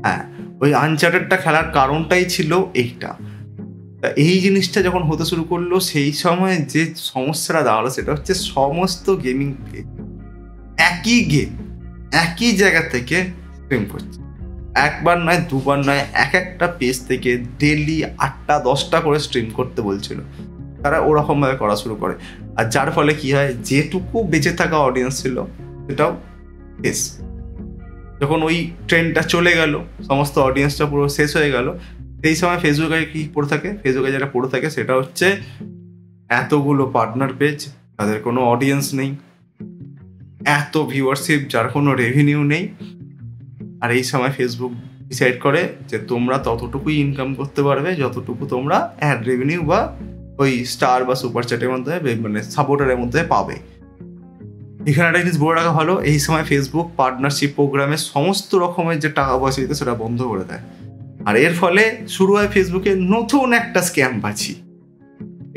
হ্যাঁ ওই আনচার্টেডটা খেলার কারণটাই ছিল এইটা। এই জিনিসটা যখন হতে শুরু করলো সেই সময় যে সমস্যাটা দাঁড়ালো সেটা হচ্ছে সমস্ত গেমিং একই গেম একই জায়গা থেকে স্ট্রিম করছে, একবার নয় দুবার নয়, একটা পেজ থেকে ডেলি 8টা 10টা করে স্ট্রিম করতে বলছিল তারা, ওরকমভাবে করা শুরু করে। আর যার ফলে কি হয়, যেটুকু বেঁচে থাকা অডিয়েন্স ছিল সেটাও শেষ। যখন ওই ট্রেন্ডটা চলে গেল, সমস্ত অডিয়েন্সটা পুরো শেষ হয়ে গেল, সেই সময় ফেসবুকে কি পড়ে থাকে, ফেসবুকে যেটা পড়ে থাকে সেটা হচ্ছে এতগুলো পার্টনার পেজ, তাদের কোনো অডিয়েন্স নেই, এত ভিউয়ারশিপ যার কোনো রেভিনিউ নেই। আর এই সময় ফেসবুক ডিসাইড করে যে তোমরা ততটুকুই ইনকাম করতে পারবে যতটুকু তোমরা অ্যাড রেভিনিউ বা ওই স্টার বা সুপার চ্যাটের মধ্যে মানে সাপোর্টারের মধ্যে পাবে। এখানে একটা জিনিস বলে রাখা ভালো, এই সময় ফেসবুক পার্টনারশিপ প্রোগ্রামে সমস্ত রকমের যে টাকা পয়সা দিত সেটা বন্ধ করে দেয়। আর এর ফলে শুরু হয় ফেসবুকে নতুন একটা স্ক্যাম বাজি।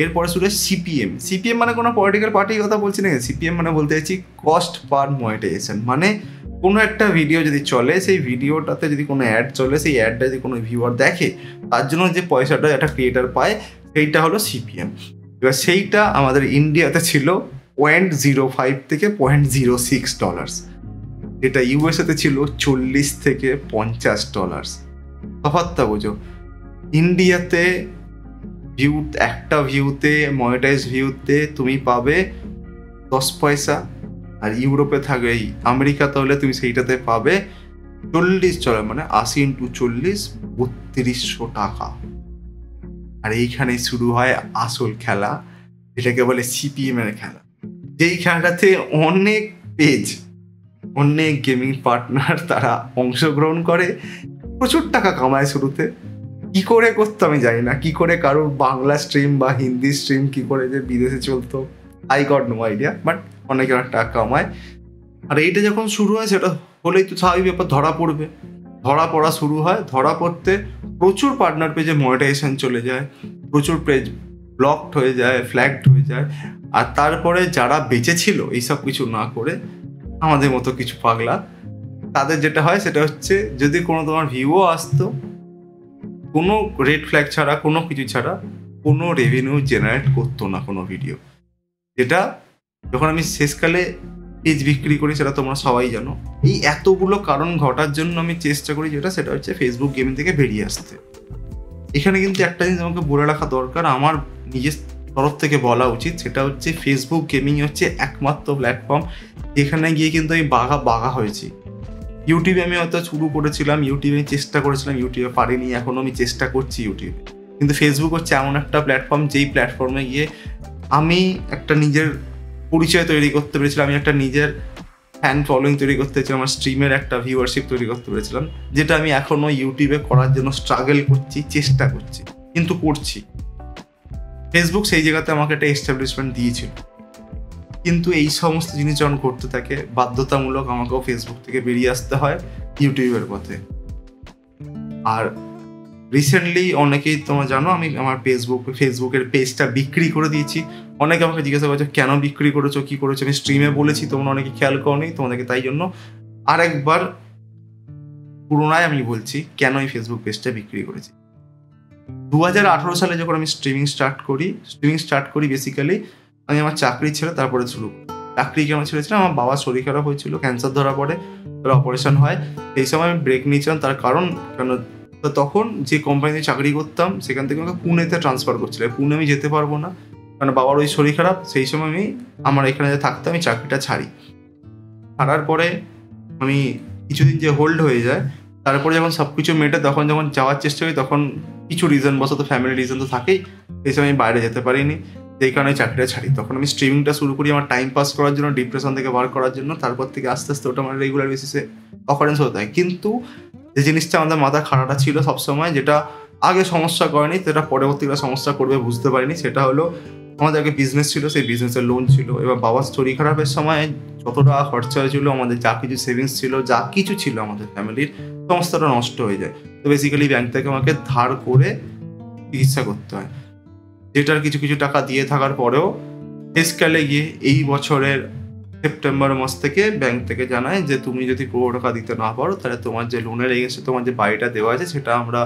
এরপরে শুরু হয় সিপিএম। সিপিএম মানে কোনো পলিটিক্যাল পার্টির কথা বলছি না, সিপিএম মানে বলতে চাইছি কস্ট পার মনিটাইজেশন। মানে কোনো একটা ভিডিও যদি চলে, সেই ভিডিওটাতে যদি কোনো অ্যাড চলে, সেই অ্যাডটা যদি কোনো ভিউয়ার দেখে, তার জন্য যে পয়সাটা একটা ক্রিয়েটার পায় সেইটা হলো সিপিএম। এবার সেইটা আমাদের ইন্ডিয়াতে ছিল $0.05 থেকে $0.06, যেটা ইউএসএতে ছিল $40 থেকে $50। তফাৎটা বোঝো, ইন্ডিয়াতে একটা ভিউতে মনিটাইজ ভিউতে তুমি পাবে 10 পয়সা, আর ইউরোপে থাকে এই আমেরিকাতে হলে তুমি সেইটাতে পাবে $40, মানে 80 × 40 3200 টাকা। আর এইখানেই শুরু হয় আসল খেলা, যেটাকে বলে সিপিএম এর খেলা। যেই খেলাটাতে অনেক পেজ, অনেক গেমিং পার্টনার তারা অংশগ্রহণ করে, প্রচুর টাকা কামায়। শুরুতে কি করে করতো আমি জানি না, কি করে কারোর বাংলা স্ট্রিম বা হিন্দি স্ট্রিম কি করে যে বিদেশে চলতো, I got no idea, but অনেক টাকা কামায়। আর এইটা যখন শুরু হয় সেটা হলেই তো স্বাভাবিক ব্যাপার, ধরা পড়বে। ধরা পড়া শুরু হয়, ধরা পড়তে প্রচুর পার্টনার পেজে মনিটাইজেশন চলে যায়, প্রচুর পেজ ব্লকড হয়ে যায়, ফ্ল্যাগড হয়ে যায়। আর তারপরে যারা বেঁচে ছিল এইসব কিছু না করে, আমাদের মতো কিছু পাগলা, তাদের যেটা হয় সেটা হচ্ছে যদি কোনো তোমার ভিউও আসতো, কোনো রেড ফ্ল্যাগ ছাড়া, কোনো কিছু ছাড়া, কোনো রেভিনিউ জেনারেট করতো না কোনো ভিডিও। যেটা যখন আমি শেষকালে পেজ বিক্রি করি সেটা তোমরা সবাই জানো। এই এতগুলো কারণ ঘটার জন্য আমি চেষ্টা করি যেটা, সেটা হচ্ছে ফেসবুক গেমিং থেকে বেরিয়ে আসতে। এখানে কিন্তু একটা জিনিস আমাকে বলে রাখা দরকার, আমার নিজের তরফ থেকে বলা উচিত, সেটা হচ্ছে ফেসবুক গেমিং হচ্ছে একমাত্র প্ল্যাটফর্ম যেখানে গিয়ে কিন্তু আমি বাঘা হয়েছি। ইউটিউবে আমি হয়তো শুরু করেছিলাম, ইউটিউবে চেষ্টা করেছিলাম, ইউটিউবে পারিনি, এখনও আমি চেষ্টা করছি ইউটিউবে। কিন্তু ফেসবুক হচ্ছে এমন একটা প্ল্যাটফর্ম যেই প্ল্যাটফর্মে গিয়ে আমি একটা নিজের পরিচয় তৈরি করতে পেরেছিলাম, আমি একটা নিজের ফ্যান ফলোয়িং তৈরি করতে পেরেছিলাম, আমার স্ট্রিমের একটা ভিউয়ারশিপ তৈরি করতে পেরেছিলাম, যেটা আমি এখনও ইউটিউবে করার জন্য স্ট্রাগল করছি, চেষ্টা করছি, কিন্তু করছি। ফেসবুক সেই জায়গাতে আমাকে একটা এস্টাবলিশমেন্ট দিয়েছিল, কিন্তু এই সমস্ত জিনিস যখন করতে থাকে বাধ্যতামূলক আমাকেও ফেসবুক থেকে বেরিয়ে আসতে হয় ইউটিউবের পথে। আর রিসেন্টলি অনেকেই তোমরা জানো আমি আমার ফেসবুকের পেজটা বিক্রি করে দিয়েছি। অনেকে আমাকে জিজ্ঞাসা করছে কেন বিক্রি করেছো, কি করেছো, আমি স্ট্রিমে বলেছি, তোমরা অনেকে খেয়াল করোনি, তোমাদেরকে তাই জন্য আরেকবার পুরোনায় আমি বলছি কেন এই ফেসবুক পেজটা বিক্রি করেছি। 2018 সালে যখন আমি স্ট্রিমিং স্টার্ট করি বেসিক্যালি আমি আমার চাকরি ছেড়ে তারপরে শুরু করি। চাকরি কেন ছেড়েছিলাম, আমার বাবার শরীর খারাপ হয়েছিল, ক্যান্সার ধরা পড়ে, তার অপারেশন হয়। সেই সময় আমি ব্রেক নিয়েছিলাম, তার কারণ কেন তো তখন যে কোম্পানিতে চাকরি করতাম সেখান থেকে আমাকে পুনেতে ট্রান্সফার করছিল। পুনে আমি যেতে পারবো না কারণ বাবার ওই শরীর খারাপ। সেই সময় আমি আমার এখানে যে থাকতাম আমি চাকরিটা ছাড়ার পরে আমি কিছুদিন যে হোল্ড হয়ে যায়, তারপরে যখন সব কিছু মেটে তখন যখন যাওয়ার চেষ্টা করি, তখন কিছু রিজন বশত, ফ্যামিলি রিজন তো থাকেই, সেই সময় আমি বাইরে যেতে পারিনি, যেই কারণে চাকরিটা ছাড়ি। তখন আমি স্ট্রিমিংটা শুরু করি আমার টাইম পাস করার জন্য, ডিপ্রেশন থেকে বার করার জন্য। তারপর থেকে আস্তে আস্তে ওটা আমার রেগুলার বেসিসে অকারেন্স হতে হয়। কিন্তু যে জিনিসটা আমাদের মাথা খাড়াটা ছিল সবসময়, যেটা আগে সমস্যা করেনি, সেটা পরবর্তীকালে সমস্যা করবে বুঝতে পারিনি, সেটা হলো আমাদের আগে বিজনেস ছিল, সেই বিজনেসের লোন ছিল। এবার বাবার শরীর খারাপের সময় যত টাকা খরচা হয়েছিল, আমাদের যা কিছু সেভিংস ছিল, যা কিছু ছিল আমাদের ফ্যামিলির, সমস্তটা নষ্ট হয়ে যায়। তো বেসিক্যালি ব্যাংক থেকে আমাকে ধার করে চিকিৎসা করতে হয়, যেটার কিছু কিছু টাকা দিয়ে থাকার পরেও শেষকালে গিয়ে এই বছরের সেপ্টেম্বর মাস থেকে ব্যাংক থেকে জানায় যে তুমি যদি পুরো টাকা দিতে না পারো, তাহলে তোমার যে লোনের এগেন্সে তোমার যে বাড়িটা দেওয়া আছে সেটা আমরা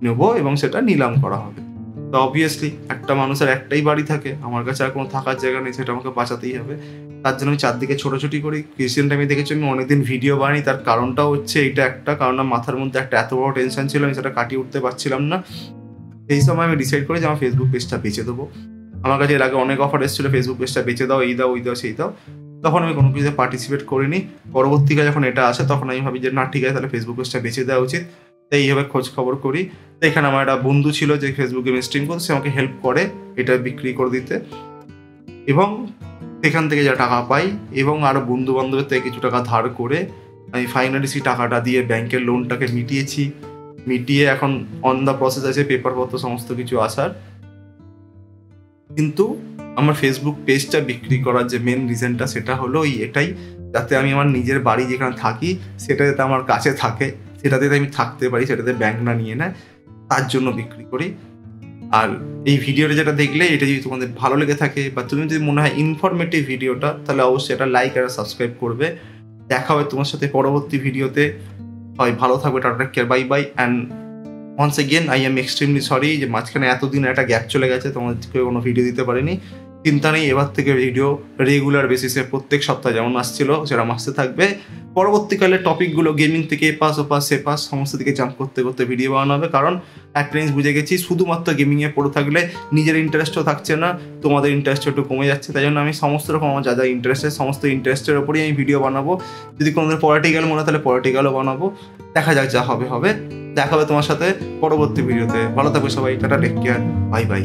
নেব এবং সেটা নিলাম করা হবে। তো অবভিয়াসলি একটা মানুষের একটাই বাড়ি থাকে, আমার কাছে আর কোনো থাকার জায়গা নেই, সেটা আমাকে বাঁচাতেই হবে। তার জন্য আমি চারদিকে ছোটাছুটি করি। রিসেন্ট টাইমে দেখেছি আমি অনেকদিন ভিডিও বানাই, তার কারণটাও হচ্ছে এইটা একটা কারণ, মাথার মধ্যে একটা এত বড় টেনশন ছিল, আমি সেটা কাটিয়ে উঠতে পারছিলাম না। সেই সময় আমি ডিসাইড করি যে আমার ফেসবুক পেজটা বেচে দেবো। আমার কাছে এর আগে অনেক অফার এসেছিলো, ফেসবুক পেজটা বেচে দাও, এই দাও, ওই দাও, সেই দাও। তখন আমি কোনো কিছুতে পার্টিসিপেট করিনি। পরবর্তীকালে যখন এটা আসে তখন আমি ভাবি যে না, ঠিক আছে, তাহলে ফেসবুক পেজটা বেচে দেওয়া উচিত। তাই এইভাবে খোঁজ খবর করি। তো এখানে আমার একটা বন্ধু ছিল যে ফেসবুকে স্ট্রিম করতে, সে আমাকে হেল্প করে এটা বিক্রি করে দিতে, এবং সেখান থেকে যা টাকা পাই এবং আরও বন্ধু বান্ধবের থেকে কিছু টাকা ধার করে আমি ফাইনালি সেই টাকাটা দিয়ে ব্যাংকের লোনটাকে মিটিয়ে এখন অন দ্য প্রসেস আছে পেপারপত্র সমস্ত কিছু আসার। কিন্তু আমার ফেসবুক পেজটা বিক্রি করার যে মেন রিজনটা সেটা হলো এটাই, যাতে আমি আমার নিজের বাড়ি যেখানে থাকি সেটা যাতে আমার কাছে থাকে, সেটাতে আমি থাকতে পারি, সেটাতে ব্যাংক না নিয়ে নেয়, তার জন্য বিক্রি করি। আর এই ভিডিওটা যেটা দেখলে, এটা যদি তোমাদের ভালো লেগে থাকে বা তুমি যদি মনে হয় ইনফরমেটিভ ভিডিওটা, তাহলে অবশ্যই এটা লাইক আর সাবস্ক্রাইব করবে। দেখা হবে তোমার সাথে পরবর্তী ভিডিওতে। হয় ভালো থাকবে, tata, care, bye bye. And once again I am extremely sorry যে মাঝখানে এতদিন একটা গ্যাপ চলে গেছে, তোমাদেরকে কোনো ভিডিও দিতে পারিনি। চিন্তা নেই, এবার থেকে ভিডিও রেগুলার বেসিসে প্রত্যেক সপ্তাহে যেমন আসছিল সেরকম আসতে থাকবে। পরবর্তীকালে টপিকগুলো গেমিং থেকে এপাস ওপাস সেপাস সমস্ত দিকে জাম্প করতে করতে ভিডিও বানানো হবে, কারণ একটা জিনিস বুঝে গেছি, শুধুমাত্র গেমিংয়ে পড়ে থাকলে নিজের ইন্টারেস্টও থাকছে না, তোমাদের ইন্টারেস্ট একটু কমে যাচ্ছে। তাই জন্য আমি সমস্ত রকম আমার যা যা ইন্টারেস্টের সমস্ত ইন্টারেস্টের ওপরেই আমি ভিডিও বানাবো। যদি কোনোদিন পলিটিক্যাল মনে হয় তাহলে পলিটিক্যালও বানাবো। দেখা যাক, যা হবে হবে। দেখা হবে তোমার সাথে পরবর্তী ভিডিওতে। ভালো থাকবে সবাই, tata, take care, bye by.